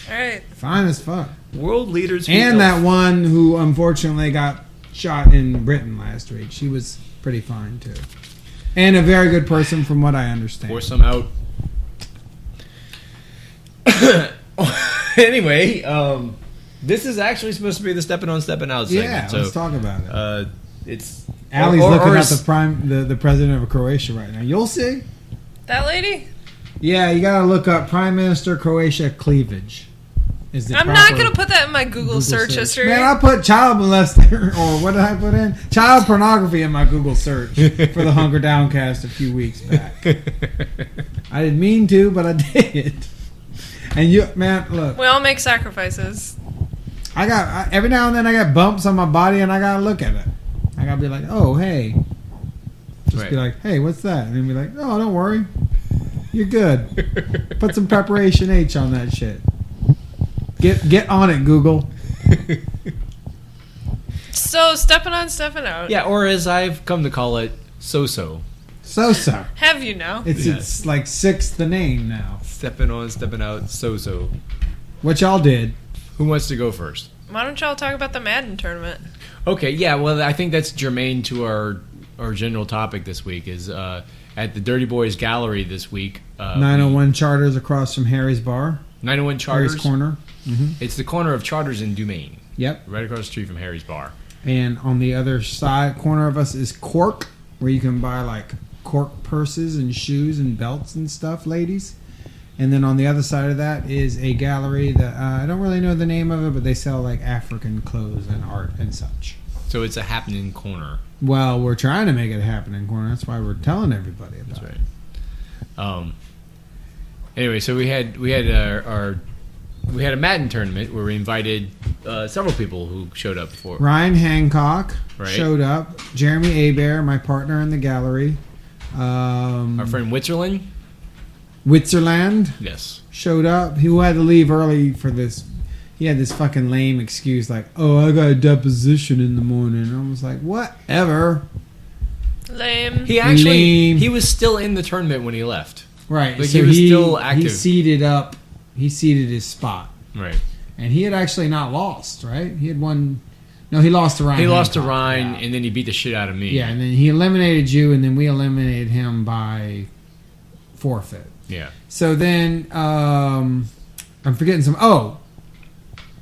All right.
Fine as fuck.
World leaders, who
And
ILF.
that one who unfortunately got shot in Britain last week. She was pretty fine too. And a very good person, from what I understand.
Pour some out. Anyway, this is actually supposed to be the stepping on, stepping out segment.
Yeah,
so,
let's talk about it.
It's
Allie's looking at the president of Croatia right now. You'll see.
That lady?
Yeah, you gotta look up Prime Minister Croatia cleavage.
I'm not going to put that in my Google search history.
Man, I put child molester, or what did I put in? Child pornography in my Google search for the Hunker Downcast a few weeks back. I didn't mean to, but I did. And you, man, look.
We all make sacrifices.
Every now and then I got bumps on my body and I gotta look at it. I gotta be like, oh, hey. Just be like, hey, what's that? And then be like, oh, don't worry. You're good. Put some preparation H on that shit. Get on it, Google.
So, stepping on, stepping out.
Yeah, or as I've come to call it, so-so.
So-so.
Have you now?
It's like sixth the name now.
Stepping on, stepping out, so-so.
What y'all did.
Who wants to go first?
Why don't y'all talk about the Madden tournament?
Okay, yeah, well, I think that's germane to our general topic this week is at the Dirty Boys Gallery this week.
901 Charters across from Harry's Bar.
901 Charters.
Harry's Corner. Mm-hmm.
It's the corner of Charters and Dumaine.
Yep.
Right across the street from Harry's Bar.
And on the other side corner of us is Cork, where you can buy like cork purses and shoes and belts and stuff, ladies. And then on the other side of that is a gallery that I don't really know the name of it, but they sell like African clothes and art and such.
So it's a happening corner.
Well, we're trying to make it a happening corner. That's why we're telling everybody about
That's
it.
right. Anyway, so we had a Madden tournament where we invited several people who showed up for.
Ryan Hancock
Right.
showed up. Jeremy Abair, my partner in the gallery.
Our friend Witzerland.
Witzerland
Yes.
showed up. He had to leave early for this. He had this fucking lame excuse like, oh, I got a deposition in the morning. I was like, whatever.
Lame.
He was still in the tournament when he left.
Right.
Like
so
he was still active.
He seated up. He seated his spot.
Right.
And he had actually not lost, right? He had won. No, he lost to Ryan.
He lost to
Hancock,
Ryan,
yeah.
and then he beat the shit out of me.
Yeah, and then he eliminated you, and then we eliminated him by forfeit.
Yeah.
So then, I'm forgetting some. Oh,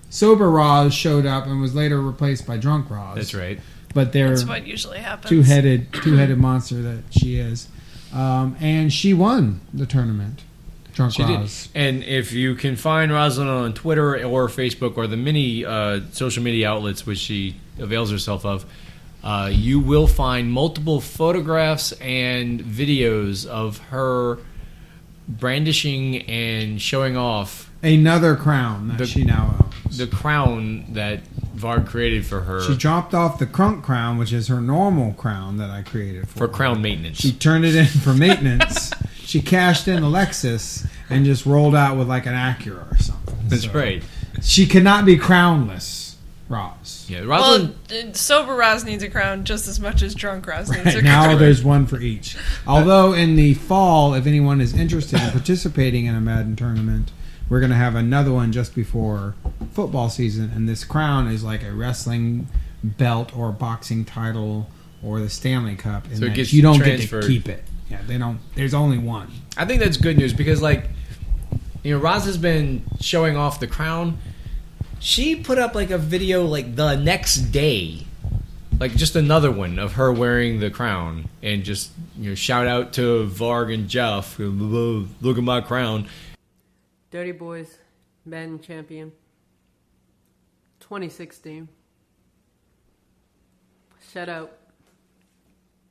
Sober Roz showed up and was later replaced by Drunk Roz.
That's right.
But they're
That's what usually happens.
two-headed monster that she is, and she won the tournament. Drunk
She
Roz.
did. And if you can find Rosalind on Twitter or Facebook or the many social media outlets which she avails herself of, you will find multiple photographs and videos of her brandishing and showing off
Another crown that she now owns.
the crown that Varg created for her
She dropped off the Crunk crown, which is her normal crown that I created for
for
her.
crown maintenance.
She turned it in for maintenance. She cashed in a Lexus and just rolled out with like an Acura or something.
That's
So,
right.
She cannot be crownless, Roz.
Yeah,
Well,
Rosalind.
sober Roz needs a crown just as much as drunk Roz needs a
Right, now
crown.
there's one for each. Although in the fall, if anyone is interested in participating in a Madden tournament, we're going to have another one just before football season, and this crown is like a wrestling belt or boxing title or the Stanley Cup, and
So it
that
gets
you don't
transferred.
get to keep it. Yeah, they don't. There's only one.
I think that's good news because, like, you know, Roz has been showing off the crown. She put up like a video like the next day, like just another one of her wearing the crown, and just, you know, shout out to Varg and Jeff. Look at my crown.
Dirty Boys, Madden champion, 2016. Shout out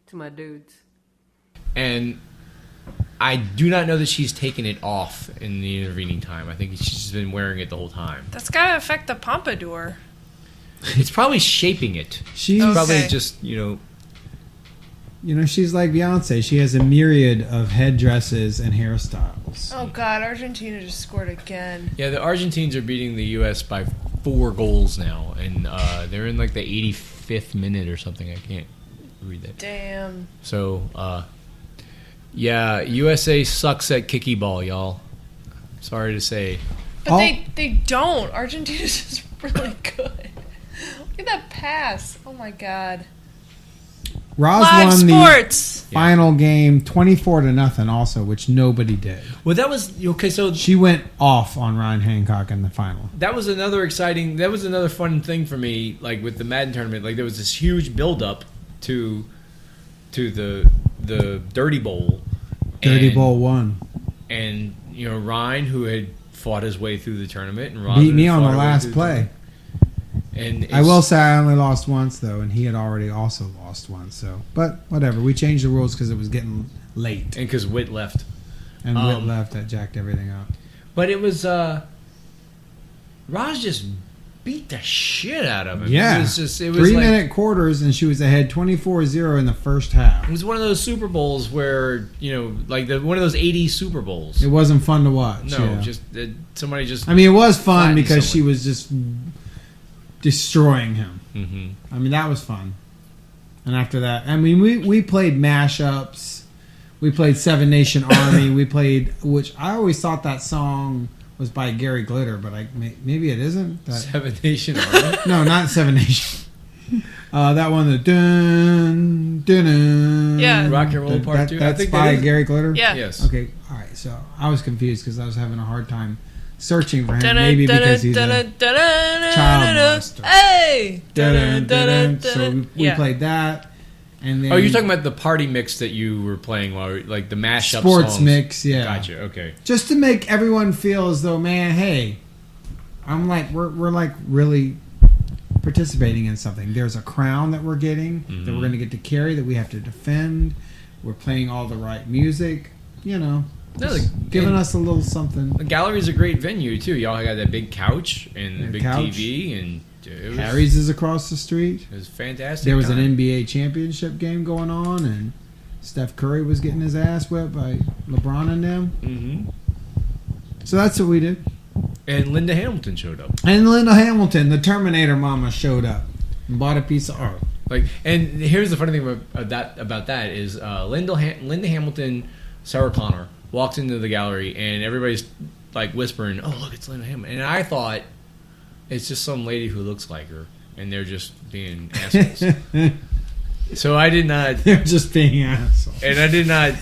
to my dudes.
And I do not know that she's taken it off in the intervening time. I think she's been wearing it the whole time.
That's got to affect the pompadour.
It's probably shaping it.
She's
Okay.
Probably just, you know,
she's like Beyonce. She has a myriad of headdresses and hairstyles.
Oh, God. Argentina just scored again.
yeah, the Argentines are beating the U.S. by 4 goals now, and they're in like the 85th minute or something. I can't read that.
Damn.
So, yeah, USA sucks at kicky ball, y'all. Sorry to say.
But
Oh.
they don't. Argentina's just really good. Look at that pass. Oh, my God.
Roz
Live
won
sports.
the final game 24-0 also, which nobody did.
Well, that was okay. So
She went off on Ryan Hancock in the final.
that was another fun thing for me. Like with the Madden tournament, like there was this huge buildup to the Dirty Bowl.
Dirty
And-
Bowl won.
And Ryan, who had fought his way through the tournament, and Roz
Beat me
had
on
fought
the
her way
last
through the
play.
tournament. And
I will say I only lost once, though, and he had already also lost once. So, but whatever. We changed the rules because it was getting late.
and because Witt left.
And Whit left, that jacked everything up.
But it was Roz just beat the shit out of him.
Yeah.
It was
3-minute quarters, and she was ahead 24-0 in the first half.
It was one of those Super Bowls where, like one of those 80s Super Bowls.
It wasn't fun to watch.
No,
yeah.
just somebody just.
I mean, it was fun
flattened
because she
someone.
was just destroying him.
Mm-hmm.
I mean, that was fun. And after that, I mean, we played mashups. We played Seven Nation Army. We played, which I always thought that song was by Gary Glitter, but maybe it isn't.
Seven Nation Army?
No, not Seven Nation. That one, the dun dun dun.
Yeah.
Rock and Roll Part 2? I
That's
think
by
that is.
Gary Glitter.
Yeah.
Yes.
Okay. All right. So I was confused because I was having a hard time searching for him. Maybe because he's a child molester.
Hey!
So we played that, and then
Oh, you're talking about the party mix that you were playing while, like the mashup
sports
songs.
mix. Yeah.
Gotcha. Okay.
Just to make everyone feel as though, man, hey, I'm like we're like really participating in something. There's a crown that we're getting that we're going to get to carry that we have to defend. We're playing all the right music.
No,
Giving us a little something.
The gallery's a great venue too. Y'all got that big couch and the big
couch.
TV, and it was,
Harry's is across the street.
It was fantastic.
There was
time.
an NBA championship game going on, and Steph Curry was getting his ass whipped by LeBron and them.
Mm-hmm.
So that's what we did.
And Linda Hamilton showed up.
And Linda Hamilton, the Terminator mama, showed up and bought a piece of art.
And here's the funny thing about that is Linda Hamilton, Sarah Connor walks into the gallery, and everybody's like whispering, "Oh, look, it's Linda Hamilton." And I thought it's just some lady who looks like her, and they're just being assholes. So I did not.
They're just being assholes.
And I did not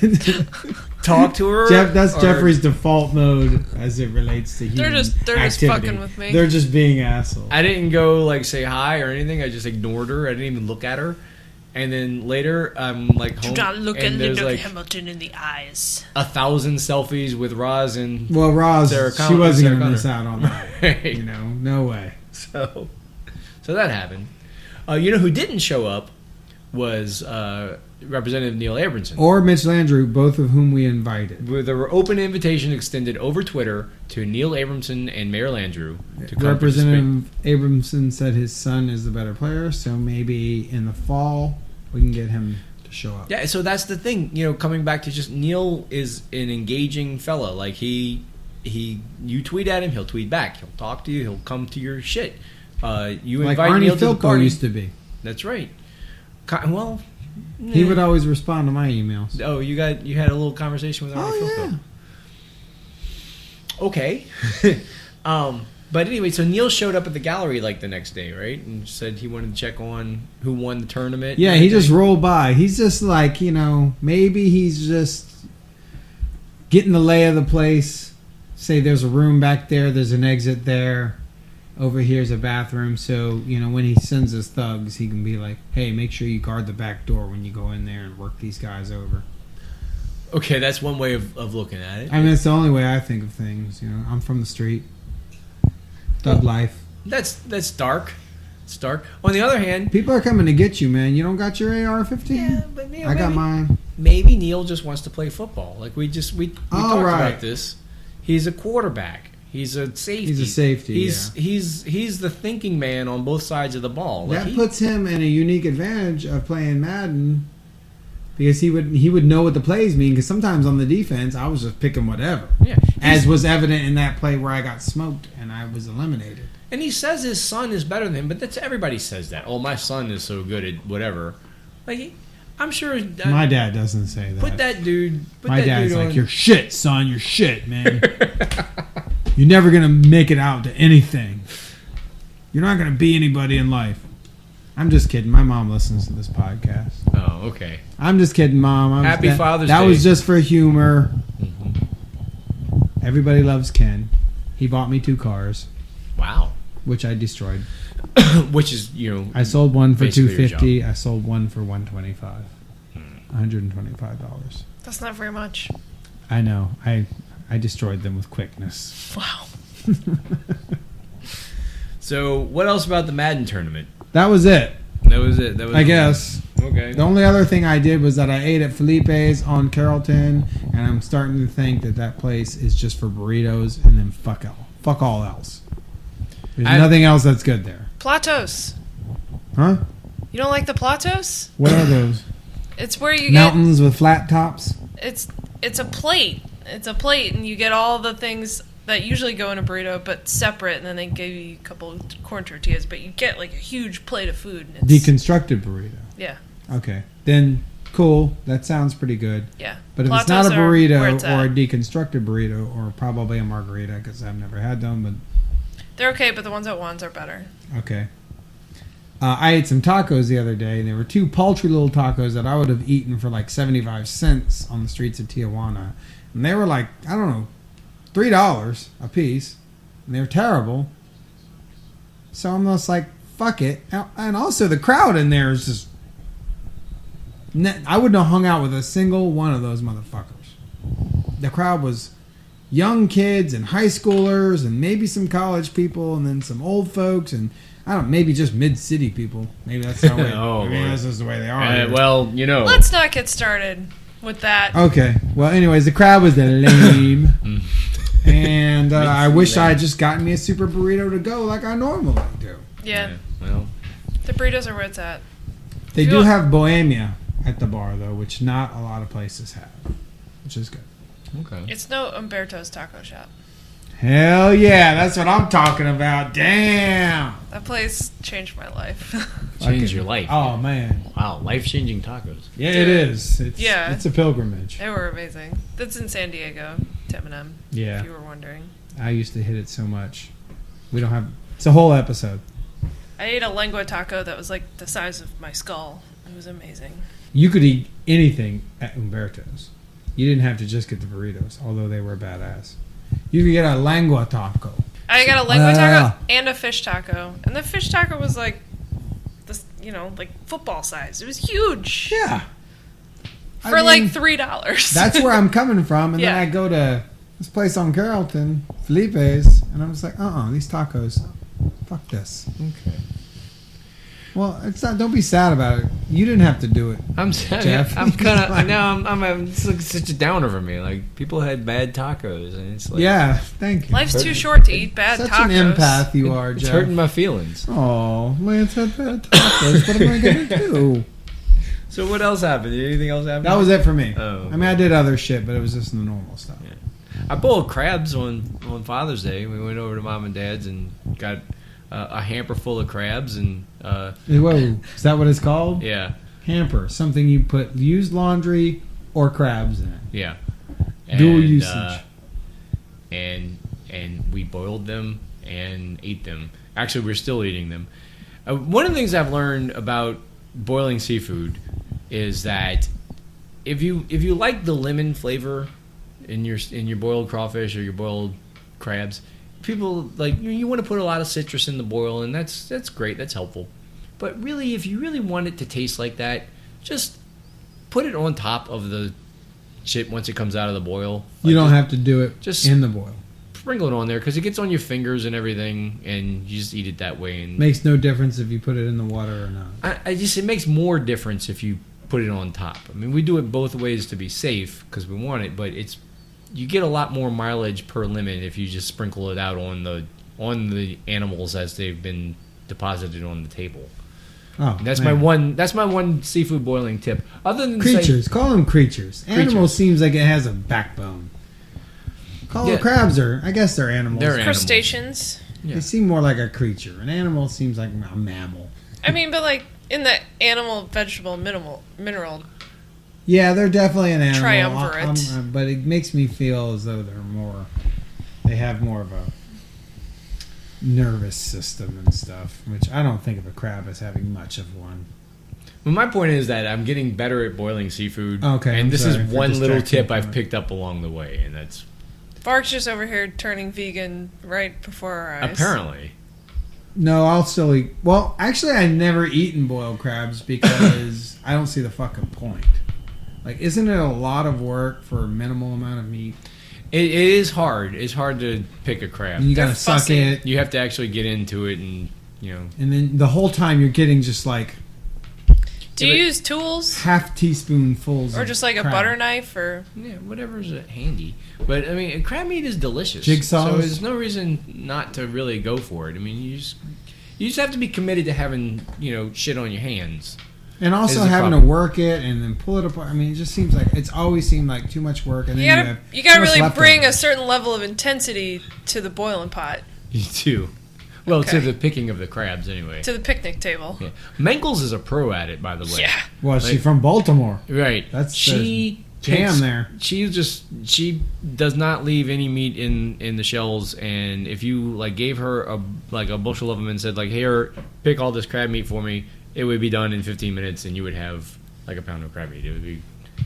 talk to her.
That's Jeffrey's default mode as it relates to human
They're just
activity.
fucking with me.
They're just being assholes.
I didn't go like say hi or anything. I just ignored her. I didn't even look at her. And then later, I'm like home.
Do not look at
and there's
Linda
like
Hamilton in the eyes.
1,000 selfies with Roz and
Well, Roz,
Sarah
she
Connor-
wasn't
Sarah
going to
Connor.
miss out on that. No way.
So that happened. Who didn't show up was Representative Neil Abramson.
Or Mitch Landrieu, both of whom we invited.
There were open invitations extended over Twitter to Neil Abramson and Mayor Landrieu to come
Representative Abramson said his son is the better player, so maybe in the fall we can get him to show up.
Yeah, so that's the thing. Coming back to just Neil is an engaging fella. Like you tweet at him, he'll tweet back. He'll talk to you. He'll come to your shit. You
Like
invite
Arnie
Neil to the
Filko
party.
used to be.
That's right. Well,
He would always respond to my emails.
Oh, you had a little conversation with Arnie Filko.
Yeah.
Okay. But anyway, so Neil showed up at the gallery like the next day, right? And said he wanted to check on who won the tournament.
Yeah, he just rolled by. He's just like, maybe he's just getting the lay of the place. Say there's a room back there, there's an exit there. Over here's a bathroom. So, when he sends his thugs, he can be like, hey, make sure you guard the back door when you go in there and work these guys over.
Okay, that's one way of looking at it.
I mean, it's the only way I think of things. I'm from the street. Thug life.
That's dark. It's dark. On the other hand,
People are coming to get you, man. You don't got your AR-15?
yeah, but Neil,
I got mine.
Maybe Neil just wants to play football. Like we talked
right.
about this. He's a quarterback. He's a safety.
He's a safety,
He's the thinking man on both sides of the ball. Like
That puts him in a unique advantage of playing Madden because he would know what the plays mean. Because sometimes on the defense, I was just picking whatever, as was evident in that play where I got smoked and I was eliminated.
And he says his son is better than him, but everybody says that. Oh, my son is so good at whatever. I'm sure.
My dad doesn't say that.
Put that dude.
My dad's like, "You're shit, son. You're shit, man. You're never gonna make it out to anything. You're not gonna be anybody in life." I'm just kidding. My mom listens to this podcast.
Oh, okay.
I'm just kidding, Mom.
Happy Father's
That
Day.
was just for humor. Everybody loves Ken. He bought me 2 cars,
Wow.
which I destroyed.
Which is,
I sold one for
basically your
$250. I sold one for $125. $125.
That's not very much.
I know. I destroyed them with quickness.
Wow.
So, what else about the Madden tournament?
That was it.
That was it. That was
I guess.
Okay.
The only other thing I did was that I ate at Felipe's on Carrollton, and I'm starting to think that place is just for burritos, and then fuck all else. There's nothing else that's good there.
Platos.
Huh?
You don't like the platos?
What are those?
It's where you
Mountains with flat tops?
It's a plate. It's a plate, and you get all the things that usually go in a burrito, but separate, and then they give you a couple of corn tortillas, but you get like a huge plate of food. And it's,
Deconstructed burrito.
Yeah.
Okay. Then, cool. That sounds pretty good.
Yeah.
But if
Platos
it's not a
are where
burrito
it's
or
at.
a deconstructed burrito, or probably a margarita, because I've never had them, but
They're okay, but the ones at Juan's are better.
okay. I ate some tacos the other day, and there were 2 paltry little tacos that I would have eaten for like 75 cents on the streets of Tijuana. And they were like, I don't know, $3 a piece. And they were terrible. So I'm just like, fuck it. And also the crowd in there is just... I wouldn't have hung out with a single one of those motherfuckers. The crowd was young kids and high schoolers and maybe some college people and then some old folks and... I don't know, maybe just mid-city people. Maybe that's the way. This is the way they are.
Well,
Let's not get started with that.
Okay. Well, anyways, the crowd was lame, and I wish I had just gotten me a super burrito to go like I normally do.
Yeah.
Well,
The burritos are where it's at.
They do have Bohemia at the bar though, which not a lot of places have, which is good.
okay.
It's no Umberto's taco shop.
Hell yeah, that's what I'm talking about. Damn.
That place changed my life.
Change your life.
Oh man.
Wow, life-changing tacos.
Yeah, it is.
Yeah.
It's a pilgrimage.
They were amazing. That's in San Diego, M&M.
Yeah.
If you were wondering.
I used to hit it so much. We don't have. It's a whole episode.
I ate a lengua taco that was like the size of my skull. It was amazing.
You could eat anything at Umberto's. You didn't have to just get the burritos, although they were badass. You could get a lengua taco.
I got a lengua taco and a fish taco. And the fish taco was like, this, like football size. It was huge.
Yeah.
For like $3.
That's where I'm coming from. And
Yeah.
then I go to this place on Carrollton, Felipe's, and I'm just like, these tacos, fuck this.
Okay.
Well, it's not. Don't be sad about it. You didn't have to do it.
I'm
Jeff.
I'm kind of now. It's like such a downer for me. Like people had bad tacos, and it's like
Yeah, thank you.
Life's too short to eat bad
Such
tacos.
an empath you are,
it's
Jeff.
hurting my feelings.
Oh, Lance had bad tacos. What am I going to do?
So what else happened? Did anything else happen?
That was it for me.
Oh,
I mean, I did other shit, but it was just the normal stuff.
Yeah. I boiled crabs on Father's Day. We went over to Mom and Dad's and got a hamper full of crabs and
Whoa, is that what it's called?
yeah,
Hamper, something you put used laundry or crabs in.
yeah,
Dual usage.
And we boiled them and ate them. Actually, we're still eating them. One of the things I've learned about boiling seafood is that if you like the lemon flavor in your boiled crawfish or your boiled crabs, people like you want to put a lot of citrus in the boil, and that's great, that's helpful. But really, if you really want it to taste like that, just put it on top of the shit once it comes out of the boil.
You don't have to do it
just
in the boil.
Sprinkle it on there because it gets on your fingers and everything, and you just eat it that way. And
Makes no difference if you put it in the water or not.
it makes more difference if you put it on top. I mean, we do it both ways to be safe because we want it, but you get a lot more mileage per lemon if you just sprinkle it out on the animals as they've been deposited on the table.
Oh,
And that's
man.
my one seafood boiling tip. Other than
Creatures. Call them creatures. Animals seems like it has a backbone. Crabs are, I guess they're animals.
They're animals.
Crustaceans.
Yeah.
They seem more like a creature. An animal seems like a mammal.
I mean, but like in the animal, vegetable, mineral.
Yeah, they're definitely an animal.
Triumvirate.
But it makes me feel as though they have more of a nervous system and stuff, which I don't think of a crab as having much of one.
Well, my point is that I'm getting better at boiling seafood.
Okay,
and this is
sorry for
one little
distracting
tip I've
from it.
picked up along the way, and that's
Bark's just over here turning vegan right before our eyes.
apparently.
No, I'll still eat. Well, actually, I've never eaten boiled crabs because I don't see the fucking point. Like, isn't it a lot of work for a minimal amount of meat?
It is hard. It's hard to pick a crab.
And you gotta
They're
suck
fussy.
it,
You have to actually get into it, and
and then the whole time you're getting just like
Do you use tools?
half teaspoonfuls,
Or
of
just like a
crab.
butter knife? Or
whatever's handy. But I mean, crab meat is delicious.
Jigsaws?
So there's no reason not to really go for it. I mean, you just have to be committed to having shit on your hands.
And also
is the
having to
problem.
work it and then pull it apart. I mean, it just seems like it's always seemed like too much work. And then
you gotta
too much
really bring a
leftovers.
certain level of intensity to the boiling pot,
You too. Well,
Okay.
to the picking of the crabs, anyway.
to the picnic table.
Yeah. Menkles is a pro at it, by the way.
Yeah.
Well, she's
Like-
from Baltimore.
Right.
That's
she
jam
picks-
there.
She does not leave any meat in the shells, and if you gave her a bushel of them and said here, pick all this crab meat for me, it would be done in 15 minutes, and you would have a pound of crab meat. It would be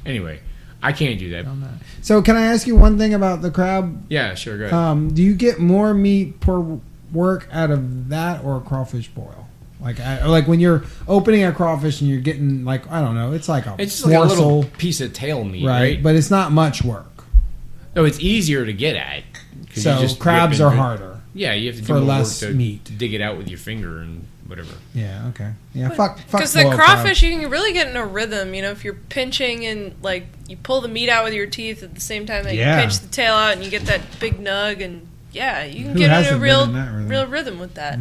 anyway. I can't do that.
So, can I ask you one thing about the crab?
Yeah, sure. Go ahead.
Do you get more meat per work out of that or a crawfish boil? Like when you're opening a crawfish and you're getting I don't know, it's like a
It's just like a
morsel,
little piece of tail meat,
right?
right?
But it's not much work.
No, it's easier to get at. 'Cause
So
you just
crabs
rip
are
and-
harder.
Yeah, you have to do
for
more
less
work to
meat.
dig it out with your finger and whatever.
Yeah. Okay. Yeah. Fuck.
Because the
boiled
crawfish,
crab.
you can really get in a rhythm. If you're pinching and you pull the meat out with your teeth at the same time that
Yeah.
you pinch the tail out, and you get that big nug, and you can
Who
get in a
hasn't been
real,
in that rhythm?
real rhythm with that.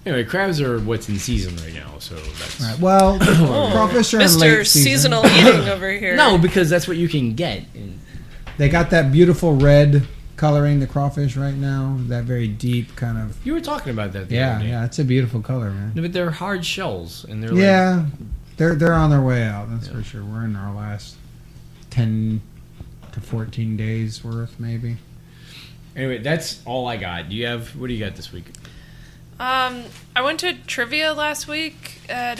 Anyway, crabs are what's in season right now, so that's
Right, well, crawfish are in
Mr.
late season.
Seasonal eating over here.
no, because that's what you can get. And
They got that beautiful red coloring the crawfish right now. That very deep kind of.
you were talking about that. The
Yeah,
other day.
yeah, it's a beautiful color, man.
No, but they're hard shells, and they're
Yeah, they're on their way out. That's for sure. We're in our last 10 to 14 days worth, maybe.
Anyway, that's all I got. What do you got this week?
I went to trivia last week at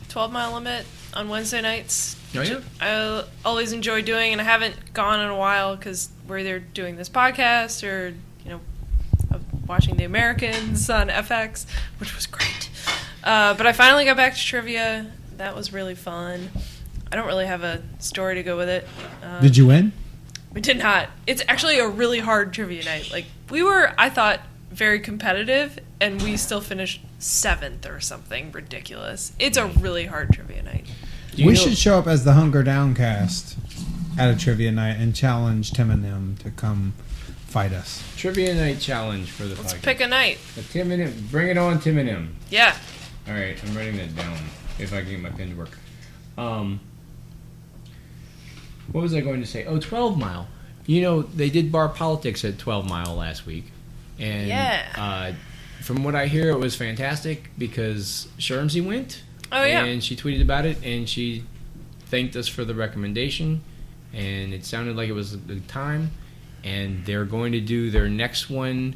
12 Mile Limit on Wednesday nights.
Oh, yeah?
I always enjoy doing, and I haven't gone in a while because we're either doing this podcast or watching The Americans on FX, which was great. But I finally got back to trivia. That was really fun. I don't really have a story to go with it.
Did you win?
We did not. It's actually a really hard trivia night. We were, I thought, very competitive, and we still finished 7th or something ridiculous. It's a really hard trivia night.
We should show up as the Hunger Downcast at a trivia night and challenge Tim and them to come fight us.
Trivia night challenge for the
Let's
podcast.
pick a night.
Tim and M. Bring it on, Tim and M.
Yeah.
All right, I'm writing that down if I can get my pen to work. What was I going to say? 12 Mile. They did bar politics at 12 Mile last week. And from what I hear, it was fantastic because Shermsy went.
Oh, yeah.
And she tweeted about it, and she thanked us for the recommendation. And it sounded like it was a good time. And they're going to do their next one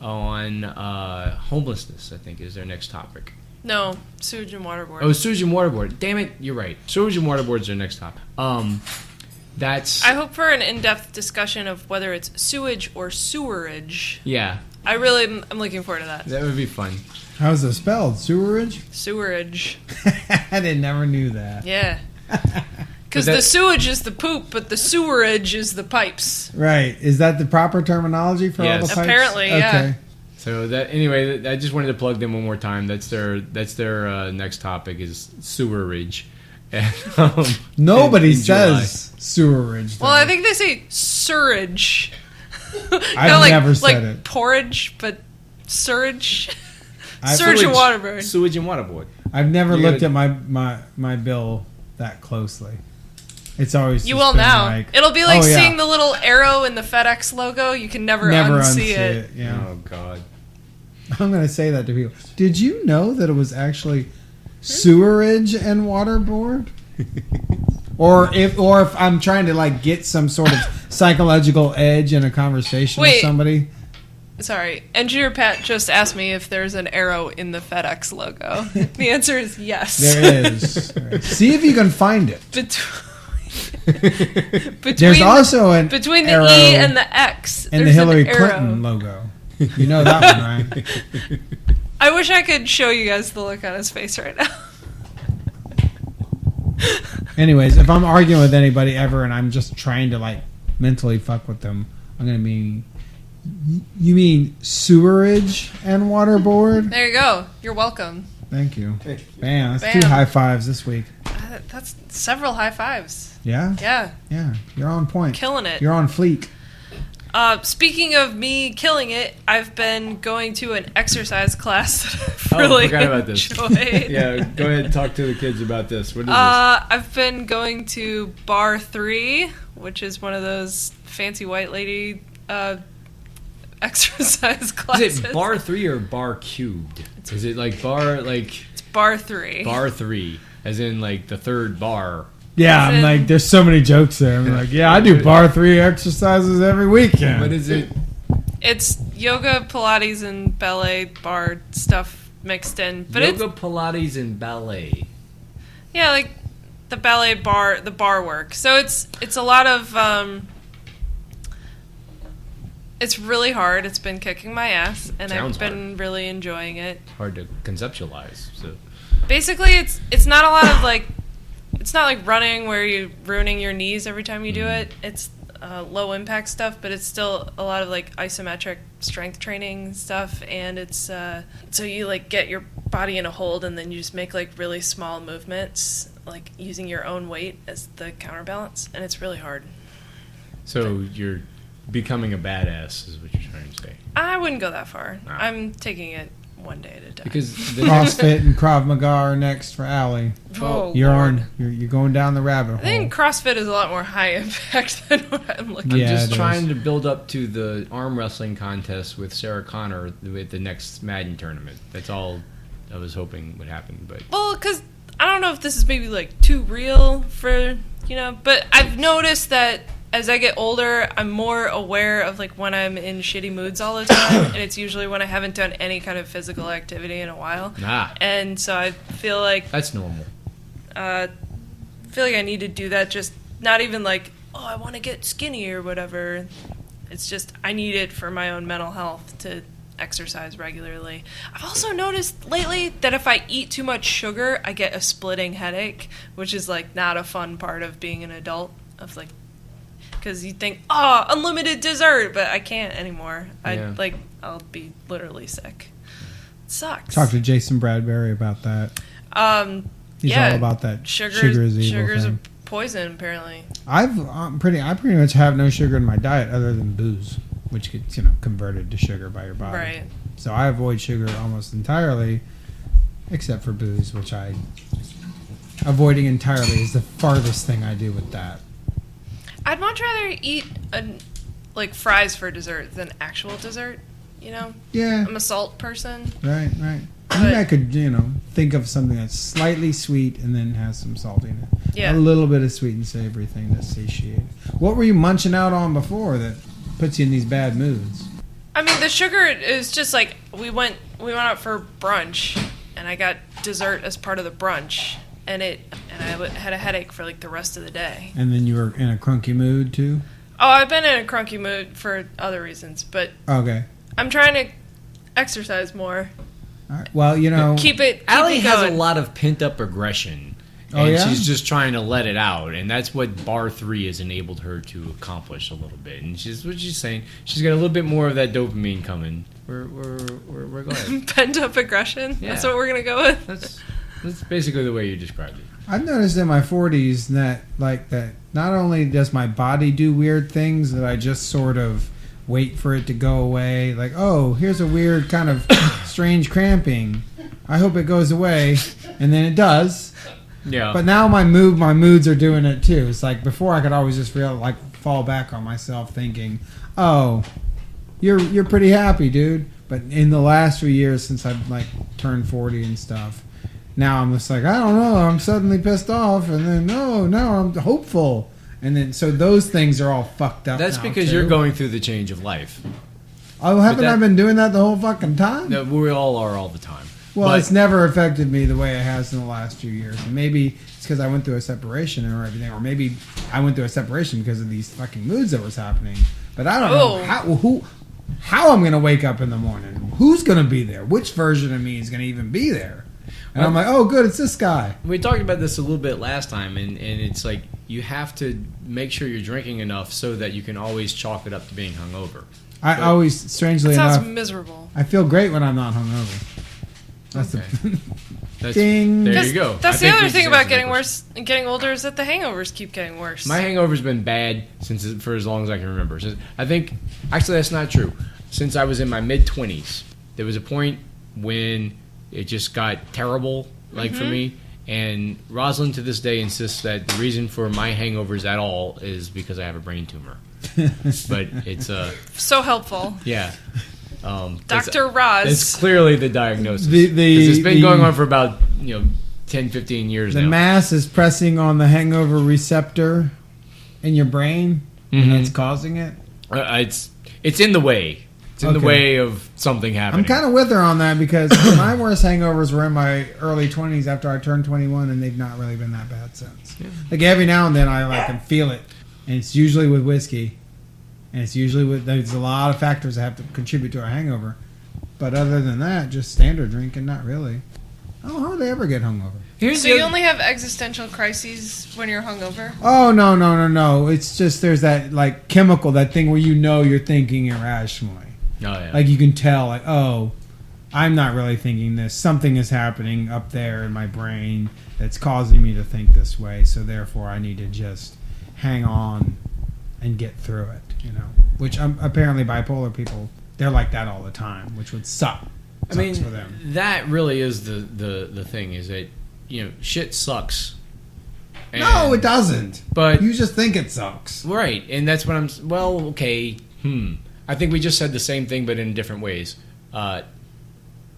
on homelessness, I think, is their next topic.
No, sewage and waterboard.
Oh, sewage and waterboard. Damn it, you're right. Sewage and waterboard is their next topic. That's...
I hope for an in-depth discussion of whether it's sewage or sewerage.
Yeah,
I'm looking forward to that.
that would be fun.
How's it spelled? Sewerage?
Sewerage.
I never knew that.
Yeah. Because
But
the sewage is the poop, but the sewerage is the pipes.
Right. Is that the proper terminology for all
Yes.
the pipes?
Apparently, yeah.
Okay.
So anyway, I just wanted to plug them one more time. That's their next topic is sewerage. And,
Nobody
in July.
says sewerage.
Well, I think they say surage.
I've never said it.
Porridge, but surage.
I've-
Surge and waterboard.
Sewage and waterboard.
I've never
You
looked
gotta-
at my bill that closely. It's always
You
just
will
been
now.
like,
It'll be like
oh, yeah.
seeing the little arrow in the FedEx logo. You can never unsee it.
Yeah.
Oh God.
I'm going to say that to people. Did you know that it was actually sewerage and waterboard? or if I'm trying to get some sort of psychological edge in a conversation with
Wait.
somebody.
Sorry, Engineer Pat just asked me if there's an arrow in the FedEx logo. The answer is yes.
There is. See if you can find it.
There's
also an
between the
arrow
E and the X.
and the
there's
Hillary
an arrow.
Clinton logo. You know that one, right?
I wish I could show you guys the look on his face right now.
Anyways, if I'm arguing with anybody ever and I'm just trying to like mentally fuck with them, I'm gonna be. You mean sewerage and waterboard?
There you go. You're welcome.
Thank you. Bam, that's
Bam.
2 high fives this week.
That's several high fives.
Yeah?
Yeah.
Yeah, you're on point.
Killing it.
You're on fleek.
Speaking of me killing it, I've been going to an exercise class that I've
I
really
forgot about this.
enjoyed.
Yeah, go ahead and talk to the kids about this. What is this?
I've been going to Bar 3, which is one of those fancy white lady exercise classes.
Is it bar 3 or bar cubed? Is it like bar, like...
It's Bar 3.
Bar 3, as in like the third bar.
Yeah, I'm like, there's so many jokes there. I'm like, yeah, I do bar 3 exercises every weekend.
What is it?
It's yoga, Pilates, and ballet bar stuff mixed in. But
Yoga, Pilates, and ballet.
Yeah, like the ballet bar, the bar work. So it's a lot of... It's really hard. It's been kicking my ass, and
Sounds
I've been really enjoying it.
Hard to conceptualize. So
Basically, it's not a lot of like, it's not like running where you're ruining your knees every time you do it. It's low impact stuff, but it's still a lot of like isometric strength training stuff, and it's so you like get your body in a hold, and then you just make like really small movements, like using your own weight as the counterbalance, and it's really hard.
So you're becoming a badass is what you're trying to say.
I wouldn't go that far.
No.
I'm taking it one day at a time.
Because the
CrossFit and Krav Maga are next for Allie.
Oh,
You're
Lord.
you're going down the rabbit
I
hole.
think CrossFit is a lot more high impact than what I'm looking
I'm
Yeah,
just
it
trying
is.
to build up to the arm wrestling contest with Sarah Connor at the next Madden tournament. That's all I was hoping would happen. But
Well, because I don't know if this is maybe like too real for, but I've noticed that as I get older, I'm more aware of like when I'm in shitty moods all the time, and it's usually when I haven't done any kind of physical activity in a while. And so I feel like
that's normal.
I need to do that. Just not even like, oh, I want to get skinny or whatever. It's just I need it for my own mental health to exercise regularly. I've also noticed lately that if I eat too much sugar, I get a splitting headache, which is like not a fun part of being an adult. Of like, because you think, oh, unlimited dessert, but I can't anymore. I'll be literally sick. It sucks.
Talk to Jason Bradbury about that. He's all about that. Sugar is evil
Sugar's
thing.
a poison, apparently.
I pretty much have no sugar in my diet other than booze, which gets converted to sugar by your body.
Right.
So I avoid sugar almost entirely, except for booze, which avoiding entirely is the farthest thing I do with that.
I'd much rather eat like fries for dessert than actual dessert.
Yeah.
I'm a salt person.
Right.
But-
Maybe I could, think of something that's slightly sweet and then has some salt in it.
Yeah.
A little bit of sweet and savory thing to satiate. What were you munching out on before that puts you in these bad moods?
I mean, the sugar is just like we went out for brunch, and I got dessert as part of the brunch, and I had a headache for like the rest of the day.
And then you were in a crunky mood too?
Oh, I've been in a crunky mood for other reasons, but
Okay.
I'm trying to exercise more.
All right. Well,
Keep it
Allie has a
going.
lot of pent-up aggression,
Oh,
and
yeah?
she's just trying to let it out, and that's what Bar 3 has enabled her to accomplish a little bit. And she's saying she's got a little bit more of that dopamine coming. We're going.
Pent up aggression.
Yeah.
That's what we're gonna go with.
That's basically the way you described it.
I've noticed in my 40s that not only does my body do weird things that I just sort of wait for it to go away, like, oh, here's a weird kind of strange cramping. I hope it goes away, and then it does.
Yeah.
But now my moods are doing it too. It's like before I could always just fall back on myself thinking, oh, you're pretty happy, dude. But in the last few years since I've turned 40 and stuff, now I'm just like, I don't know, I'm suddenly pissed off, and then now I'm hopeful, and then so those things are all fucked up.
That's
now,
because
too.
you're going through the change of life.
Oh, haven't I been doing that the whole fucking time?
No, we all are all the time.
Well,
But-
it's never affected me the way it has in the last few years. And maybe it's because I went through a separation or everything, or maybe I went through a separation because of these fucking moods that was happening. But I don't know how I'm going to wake up in the morning. Who's going to be there? Which version of me is going to even be there? And I'm like, oh, good, it's this guy.
We talked about this a little bit last time, and it's like you have to make sure you're drinking enough so that you can always chalk it up to being hungover.
I always, strangely
That sounds
enough,
miserable.
I feel great when I'm not hungover. That's
Okay.
Ding.
There you go.
That's
I
the
think
other
we
thing
just
about
answered
getting
that
worse and getting older is that the hangovers keep getting worse.
My hangover's been bad for as long as I can remember. I think, actually, that's not true. Since I was in my mid-20s, there was a point when it just got terrible, for me. And Rosalind to this day insists that the reason for my hangovers at all is because I have a brain tumor. But it's
so helpful.
Yeah.
Dr. Roz.
It's clearly the diagnosis. Because it's been going on for about 10, 15 years now.
The mass is pressing on the hangover receptor in your brain, and it's causing it.
It's in the way. It's in the way of something happening.
I'm kind of with her on that because my worst hangovers were in my early 20s after I turned 21, and they've not really been that bad since. Yeah. Like every now and then I can feel it, and it's usually with whiskey, and it's usually there's a lot of factors that have to contribute to a hangover. But other than that, just standard drinking, not really. I don't hardly ever get hungover.
So you only have existential crises when you're hungover?
Oh, no. It's just there's that chemical, that thing where you're thinking irrationally.
Oh, yeah.
Like you can tell, I'm not really thinking this. Something is happening up there in my brain that's causing me to think this way. So therefore, I need to just hang on and get through it. Which apparently bipolar people, they're like that all the time, which would suck.
I mean,
for them.
That really is the thing. Is that shit sucks.
No, it doesn't.
But
you just think it sucks,
right? And that's what I'm. Well, okay. I think we just said the same thing, but in different ways.
No,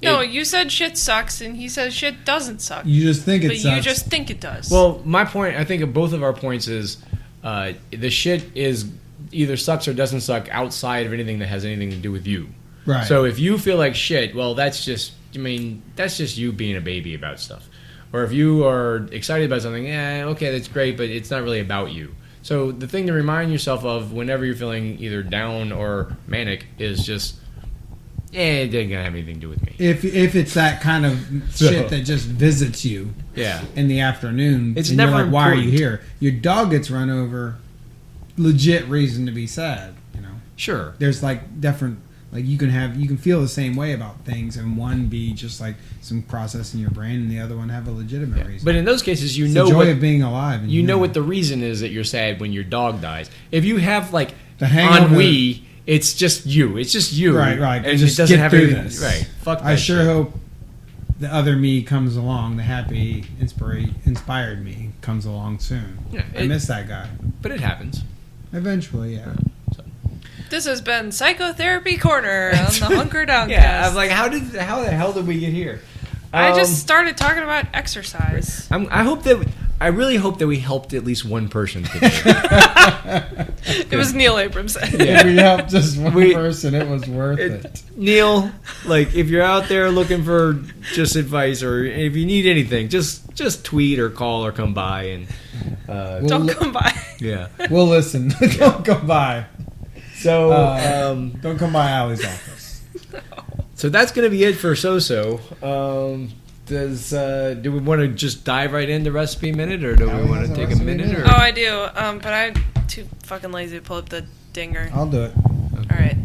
you said shit sucks, and he says shit doesn't suck.
You just think it sucks.
But you just think it does.
Well, my point, I think, of both of our points is the shit is either sucks or doesn't suck outside of anything that has anything to do with you.
Right.
So if you feel like shit, well, that's just you being a baby about stuff. Or if you are excited about something, okay, that's great, but it's not really about you. So the thing to remind yourself of whenever you're feeling either down or manic is just, it ain't gonna have anything to do with me.
If it's that kind of shit that just visits you in the afternoon,
it's
and
never
you're like, why are you
important.
here? Your dog gets run over, legit reason to be sad,
Sure.
There's different, you can feel the same way about things, and one be just some process in your brain, and the other one have a legitimate reason.
But in those cases,
it's the joy of being alive. And
you know what the reason is that you're sad when your dog dies. If you have
the hangover,
ennui, it's just you. It's just you.
Right.
And
just
it doesn't
get
have
through
anything.
this.
Right. Fuck that
I sure
shit.
hope the other me comes along. The happy, inspired me comes along soon.
Yeah,
I miss that guy.
But it happens.
Eventually, yeah.
This has been Psychotherapy Corner on the Hunker Down
Yeah,
cast.
I'm like, how the hell did we get here?
I just started talking about exercise.
I really hope that we helped at least one person today.
It was Neil Abramson.
If we helped just one person, it was worth it.
Neil, if you're out there looking for just advice, or if you need anything, just tweet or call or come by and
don't come by.
Yeah,
we'll listen. Don't come by.
So
don't come by Allie's office.
So that's going to be it for So-So. Do we want to just dive right into Recipe Minute, or do we want to take a minute? Or?
Oh, I do. But I'm too fucking lazy to pull up the dinger.
I'll do it.
All right.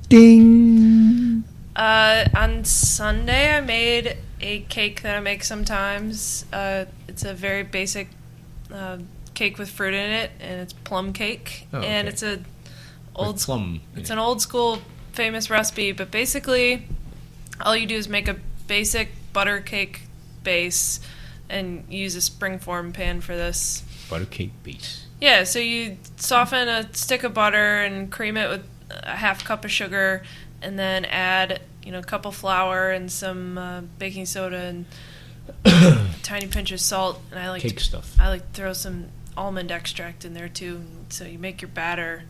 Ding.
On Sunday, I made a cake that I make sometimes. It's a very basic cake with fruit in it, and it's plum cake.
Oh,
and
okay.
it's an old school famous recipe, but basically all you do is make a basic butter cake base and use a springform pan for this.
Butter cake base.
Yeah, so you soften a stick of butter and cream it with a half cup of sugar, and then add a cup of flour and some baking soda and a tiny pinch of salt. And I like
cake stuff.
I like to throw some almond extract in there too. So you make your batter.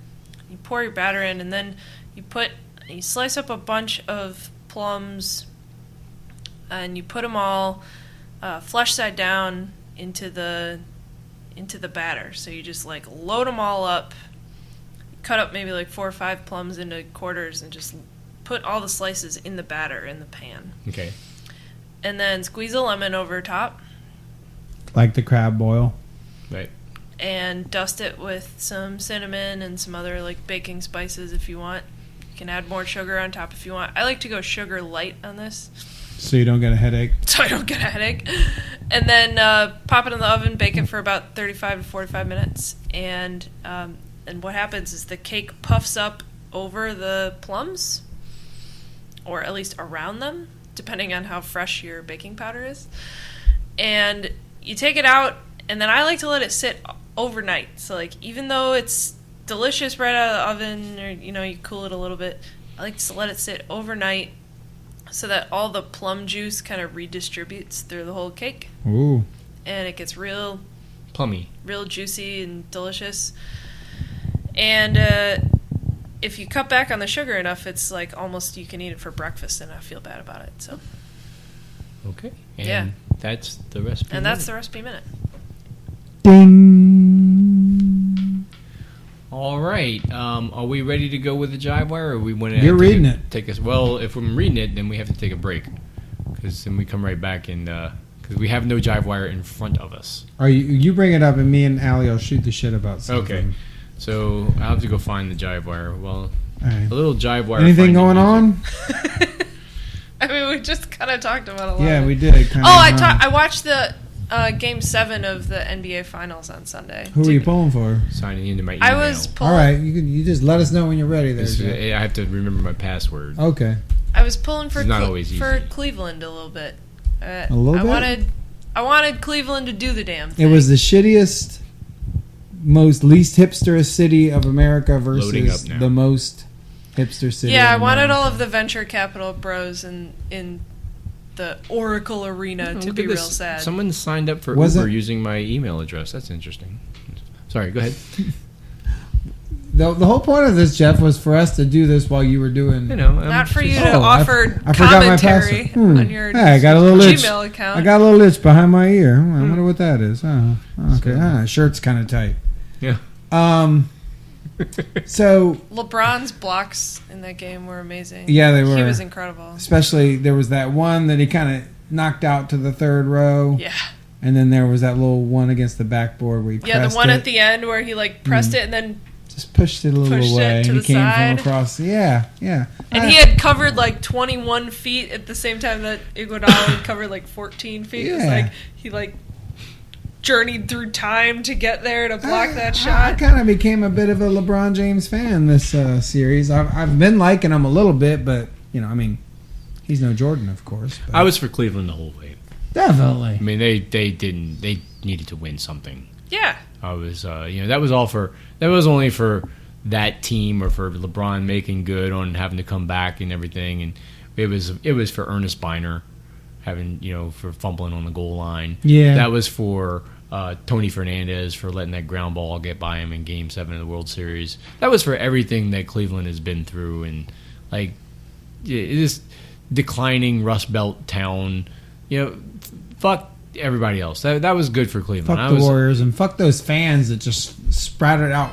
You pour your batter in, and then you slice up a bunch of plums, and you put them all flesh side down into the batter. So you just like load them all up, cut up maybe like 4 or 5 plums into quarters, and just put all the slices in the batter in the pan.
Okay.
And then squeeze a lemon over top.
Like the crab boil.
Right.
And dust it with some cinnamon and some other like baking spices if you want. You can add more sugar on top if you want. I like to go sugar light on this.
So you don't get a headache?
So I don't get a headache. And then pop it in the oven, bake it for about 35 to 45 minutes. And what happens is the cake puffs up over the plums, or at least around them, depending on how fresh your baking powder is. And you take it out, and then I like to let it sit overnight. So like even though it's delicious right out of the oven, or you cool it a little bit, I like to let it sit overnight so that all the plum juice kind of redistributes through the whole cake.
Ooh.
And it gets real
plummy,
real juicy and delicious. And if you cut back on the sugar enough, it's like almost you can eat it for breakfast and not feel bad about it. So
okay. And that's the recipe.
And that's the recipe minute.
Ding.
All right. Are we ready to go with the jive wire, or we want to?
You're reading it.
Take us. Well, if I'm reading it, then we have to take a break, because then we come right back and because we have no jive wire in front of us.
Are you bring it up, and me and Allie will shoot the shit about something.
Okay. So I'll have to go find the jive wire. Well,
right.
A little jive wire.
Anything going on?
I mean, we just kind of talked about a lot.
Yeah, we did.
I watched the Game 7 of the NBA Finals on Sunday.
Who are you pulling for?
Signing into my email.
I was pulling.
All right, you just let us know when you're ready. There,
I have to remember my password.
Okay.
I was pulling for
not always easy.
for Cleveland a little bit.
A little bit.
I wanted Cleveland to do the damn thing.
It was the shittiest, most least hipsterest city of America versus the most hipster city.
Yeah, I
of
wanted
America.
all of the venture capital bros in the Oracle Arena to be real sad.
Someone signed up for Uber using my email address. That's interesting. Sorry, go ahead.
The whole point of this, Jeff, was for us to do this while you were doing.
Not for you to offer
I forgot my
commentary
password.
on your
I got a little
Gmail account.
I got a little itch behind my ear. I wonder what that is. Oh, okay. Shirt's kind of tight.
Yeah.
So
LeBron's blocks in that game were amazing.
Yeah, they were.
He was incredible.
Especially there was that one that he kind of knocked out to the third row.
Yeah.
And then there was that little one against the backboard where he pressed it.
Yeah, the one at the end where he pressed it and then
just pushed it a little away.
To
and
the
he came
side.
from across. Yeah.
And he had covered 21 feet at the same time that Iguodala had covered 14 feet.
Yeah.
It was he journeyed through time to get there to block that shot.
I kind of became a bit of a LeBron James fan this series. I've been liking him a little bit, but he's no Jordan, of course. But.
I was for Cleveland the whole way.
Definitely.
I mean, they needed to win something.
Yeah. I
was that was only for that team or for LeBron making good on having to come back and everything, and it was for Ernest Biner having for fumbling on the goal line.
Yeah.
That was for Tony Fernandez for letting that ground ball get by him in Game 7 of the World Series. That was for everything that Cleveland has been through, and this declining Rust Belt town. Fuck everybody else. That was good for Cleveland.
Fuck the Warriors and fuck those fans that just sprouted out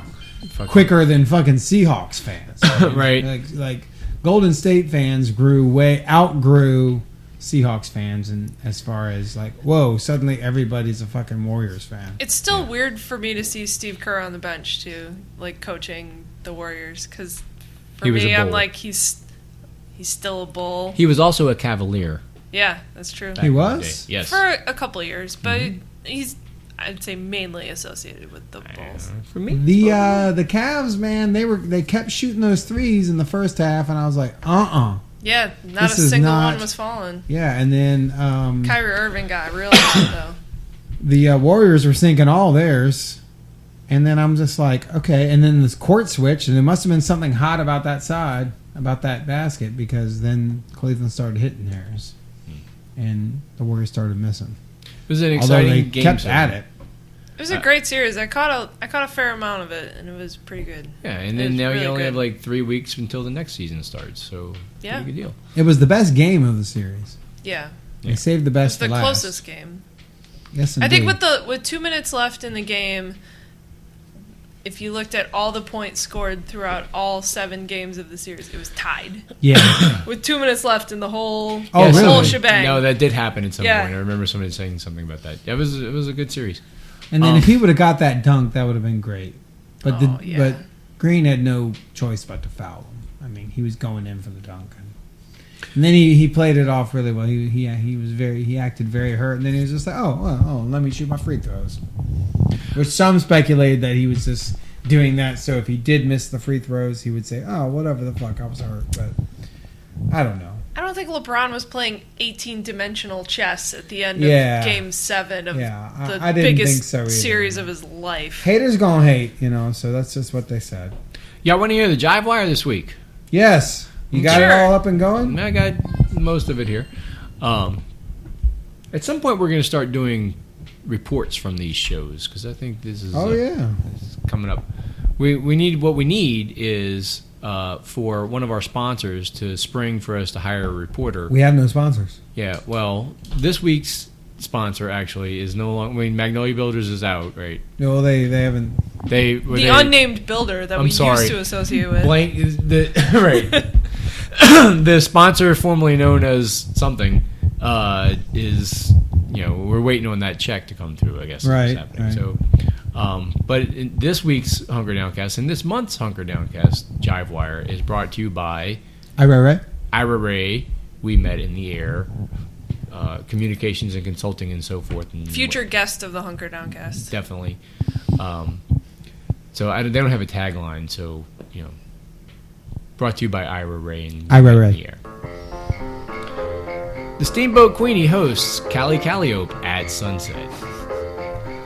quicker than fucking Seahawks fans.
Right.
Like Golden State fans outgrew Seahawks fans, and as far as whoa, suddenly everybody's a fucking Warriors fan.
It's still weird for me to see Steve Kerr on the bench too, coaching the Warriors, because for me, I'm he's still a Bull.
He was also a Cavalier.
Yeah, that's true.
He was?
Yes.
For a couple of years, but he's, I'd say, mainly associated with the Bulls.
For me,
the Cavs, man, they kept shooting those threes in the first half, and I was like,
Yeah, not a single one was falling.
Yeah, and then
Kyrie Irving got real hot, though.
The Warriors were sinking all theirs, and then I'm just like, okay, and then this court switch, and there must have been something hot about that side, about that basket, because then Cleveland started hitting theirs. And the Warriors started missing.
It was an exciting game.
Kept at it.
It was a great series. I caught a fair amount of it, and it was pretty good.
Yeah, and then now you only have like 3 weeks until the next season starts, so pretty good deal.
It was the best game of the series.
Yeah.
They saved the best
It's
for
the
last.
closest game.
Yes, indeed.
I think with 2 minutes left in the game, if you looked at all the points scored throughout all 7 games of the series, it was tied.
Yeah.
With 2 minutes left in the whole
really?
whole shebang.
No, that did happen at some point. I remember somebody saying something about that. It was a good series.
And then if he would have got that dunk, that would have been great. But but Green had no choice but to foul him. I mean, he was going in for the dunk. And then he played it off really well. He acted very hurt, and then he was just like, oh, let me shoot my free throws. Which some speculated that he was just doing that so if he did miss the free throws, he would say, oh, whatever the fuck, I was hurt. But I don't know.
I don't think LeBron was playing 18-dimensional chess at the end of Game 7 of the biggest series of his life.
Haters gonna hate, so that's just what they said.
Y'all want to hear the Jive Wire this week?
Yes. You got it all up and going?
I got most of it here. At some point, we're going to start doing reports from these shows, because I think this is this is coming up. We need is for one of our sponsors to spring for us to hire a reporter.
We have no sponsors.
Yeah, well, this week's sponsor actually is no longer. I mean, Magnolia Builders is out, right?
No, they haven't.
The unnamed builder that used to associate with.
Right. The sponsor, formerly known as something, is we're waiting on that check to come through. I guess
right.
Happening. So. But in this week's Hunker Downcast and this month's Hunker Downcast Jive Wire is brought to you by
Ira
Ray. We met in the air, communications and consulting and so forth. And
future guest of the Hunker Downcast.
Definitely. So they don't have a tagline. So brought to you by Ira Ray and
Ira Ray.
The air. The Steamboat Queenie hosts Cali Calliope at sunset.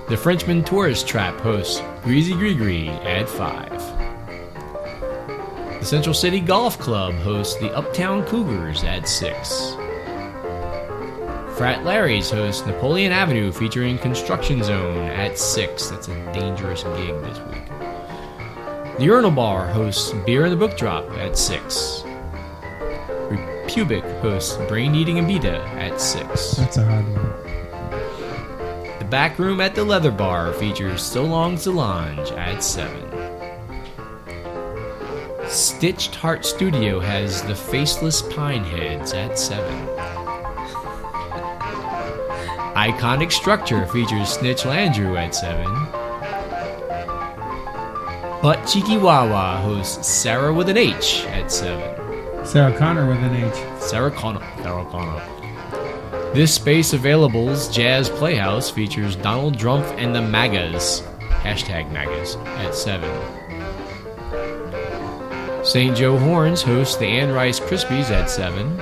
The Frenchman Tourist Trap hosts Greasy Gree at 5. The Central City Golf Club hosts the Uptown Cougars at 6. Frat Larry's hosts Napoleon Avenue featuring Construction Zone at 6. That's a dangerous gig this week. The Urinal Bar hosts Beer in the Book Drop at 6. Repubic hosts Brain Eating and Beta at 6.
That's a hard one.
The Back Room at the Leather Bar features So Long Solange at 7. Stitched Heart Studio has the Faceless Pineheads at 7. Iconic Structure features Snitch Landrew at 7. But Cheeky Wawa hosts Sarah with an H at 7.
Sarah Connor with an H.
Sarah Connor. This Space Available's Jazz Playhouse features Donald Drumpf and the Magas, #Magas, at 7. St. Joe Horns hosts the Ann Rice Krispies at 7.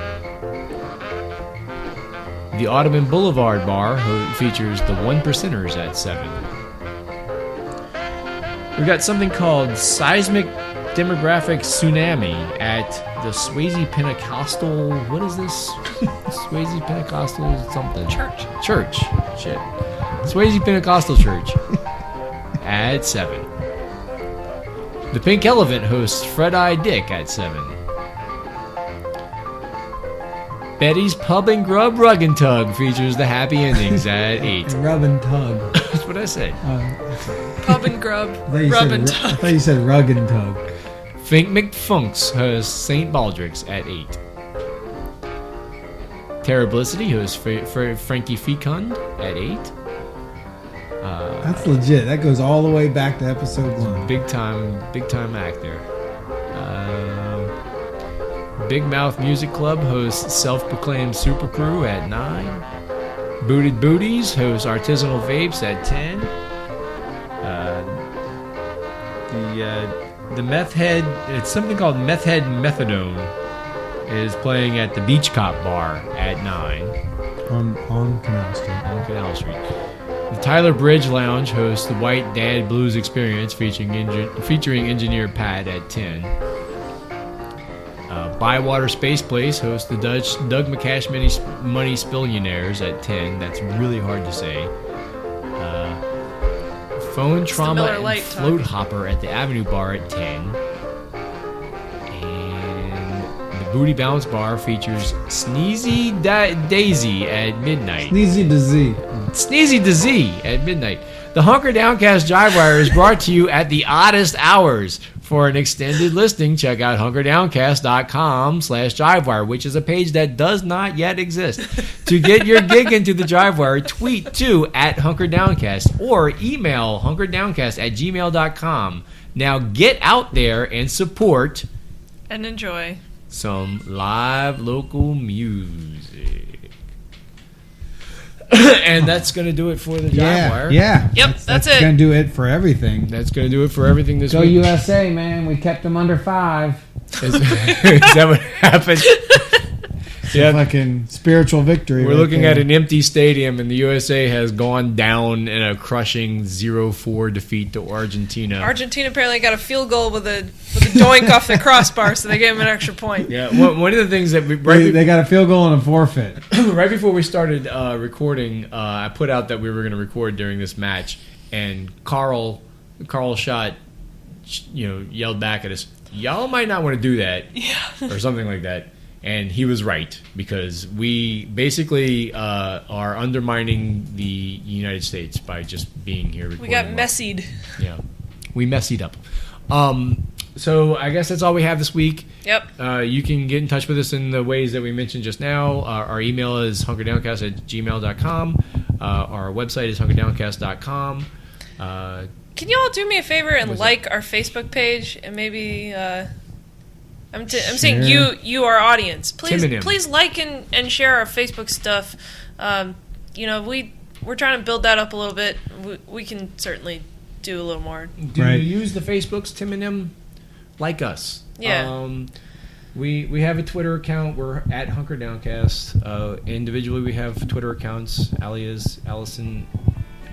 The Audubon Boulevard Bar features the One Percenters at 7. We've got something called Seismic Demographic Tsunami at the Swayze Pentecostal. What is this? Swayze Pentecostal something. Church. Shit. Swayze Pentecostal Church at 7. The Pink Elephant hosts Fred I. Dick at 7. Betty's Pub and Grub Rug and Tug features the Happy Endings at 8.
Rub and Tug.
That's what I said.
Pub and Grub Rub and Tug.
I thought you said Rug and Tug.
Fink McFunks hosts St. Baldrick's at 8. Terriblicity hosts Frankie Fecund at 8.
That's legit. That goes all the way back to episode 1.
Big time act there. Big Mouth Music Club hosts Self-Proclaimed Super Crew at 9. Booted Booties hosts Artisanal Vapes at 10. The Meth Head, it's something called Meth Head Methadone, is playing at the Beach Cop Bar at 9.
On Canal Street.
On Canal Street. The Tyler Bridge Lounge hosts the White Dad Blues Experience featuring engineer Pat at 10. Bywater Space Place hosts the Doug McCash Money Spillionaires at 10. That's really hard to say. Phone Trauma
Miller
and
Lite
Float
talk.
Hopper at the Avenue Bar at 10. And the Booty Bounce Bar features Sneezy Daisy at midnight.
Sneezy to Z.
Sneezy to Z at midnight. The Hunker Downcast Jive Wire is brought to you at the oddest hours. For an extended listing, check out hunkerdowncast.com/jivewire, which is a page that does not yet exist. To get your gig into the Jive Wire, tweet to @hunkerdowncast or email hunkerdowncast@gmail.com. Now get out there and support
And enjoy.
some live local music. And that's going to do it for the Jive Wire.
Yeah.
Yep, that's it.
Gonna do it for everything.
That's going to do it for everything this
Go
week.
USA, man. We kept them under 5.
Is that what happened? Yeah.
Fucking spiritual victory.
We're
right
looking
there.
at an empty stadium, and the USA has gone down in a crushing 0-4 defeat to Argentina.
Argentina apparently got a field goal with a doink off the crossbar, so they gave him an extra point.
Yeah, one of the things that
They got a field goal and a forfeit.
right before we started recording, I put out that we were going to record during this match, and Carl Schott, yelled back at us, "Y'all might not want to do that," or something like that. And he was right, because we basically are undermining the United States by just being here recording.
We got messied.
Yeah, we messied up. So I guess that's all we have this week.
Yep.
You can get in touch with us in the ways that we mentioned just now. Our email is hunkerdowncast@gmail.com. Our website is hunkerdowncast.com.
Can you all do me a favor and like our Facebook page and maybe... I'm saying you, our audience. Please like and share our Facebook stuff. We're trying to build that up a little bit. We can certainly do a little more.
Do you use the Facebooks, Tim and them? Like us.
Yeah.
We have a Twitter account. We're at Hunker Downcast. Individually, we have Twitter accounts. Alia's Allison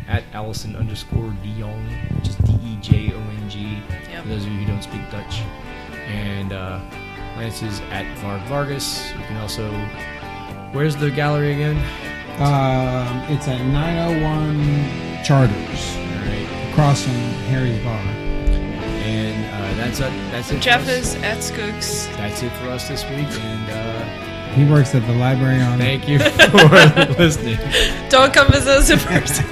at Allison_Dion, which is DEJONG.
Yep.
For those of you who don't speak Dutch. And Lance is at Vargas. You can also... Where's the gallery again?
It's at 901 Charters.
All right.
Across from Harry's Bar.
And that's it.
Jeff
for us.
is at Skooks.
That's it for us this week. And
he works at the library on...
thank you for listening.
Don't come visit us in person.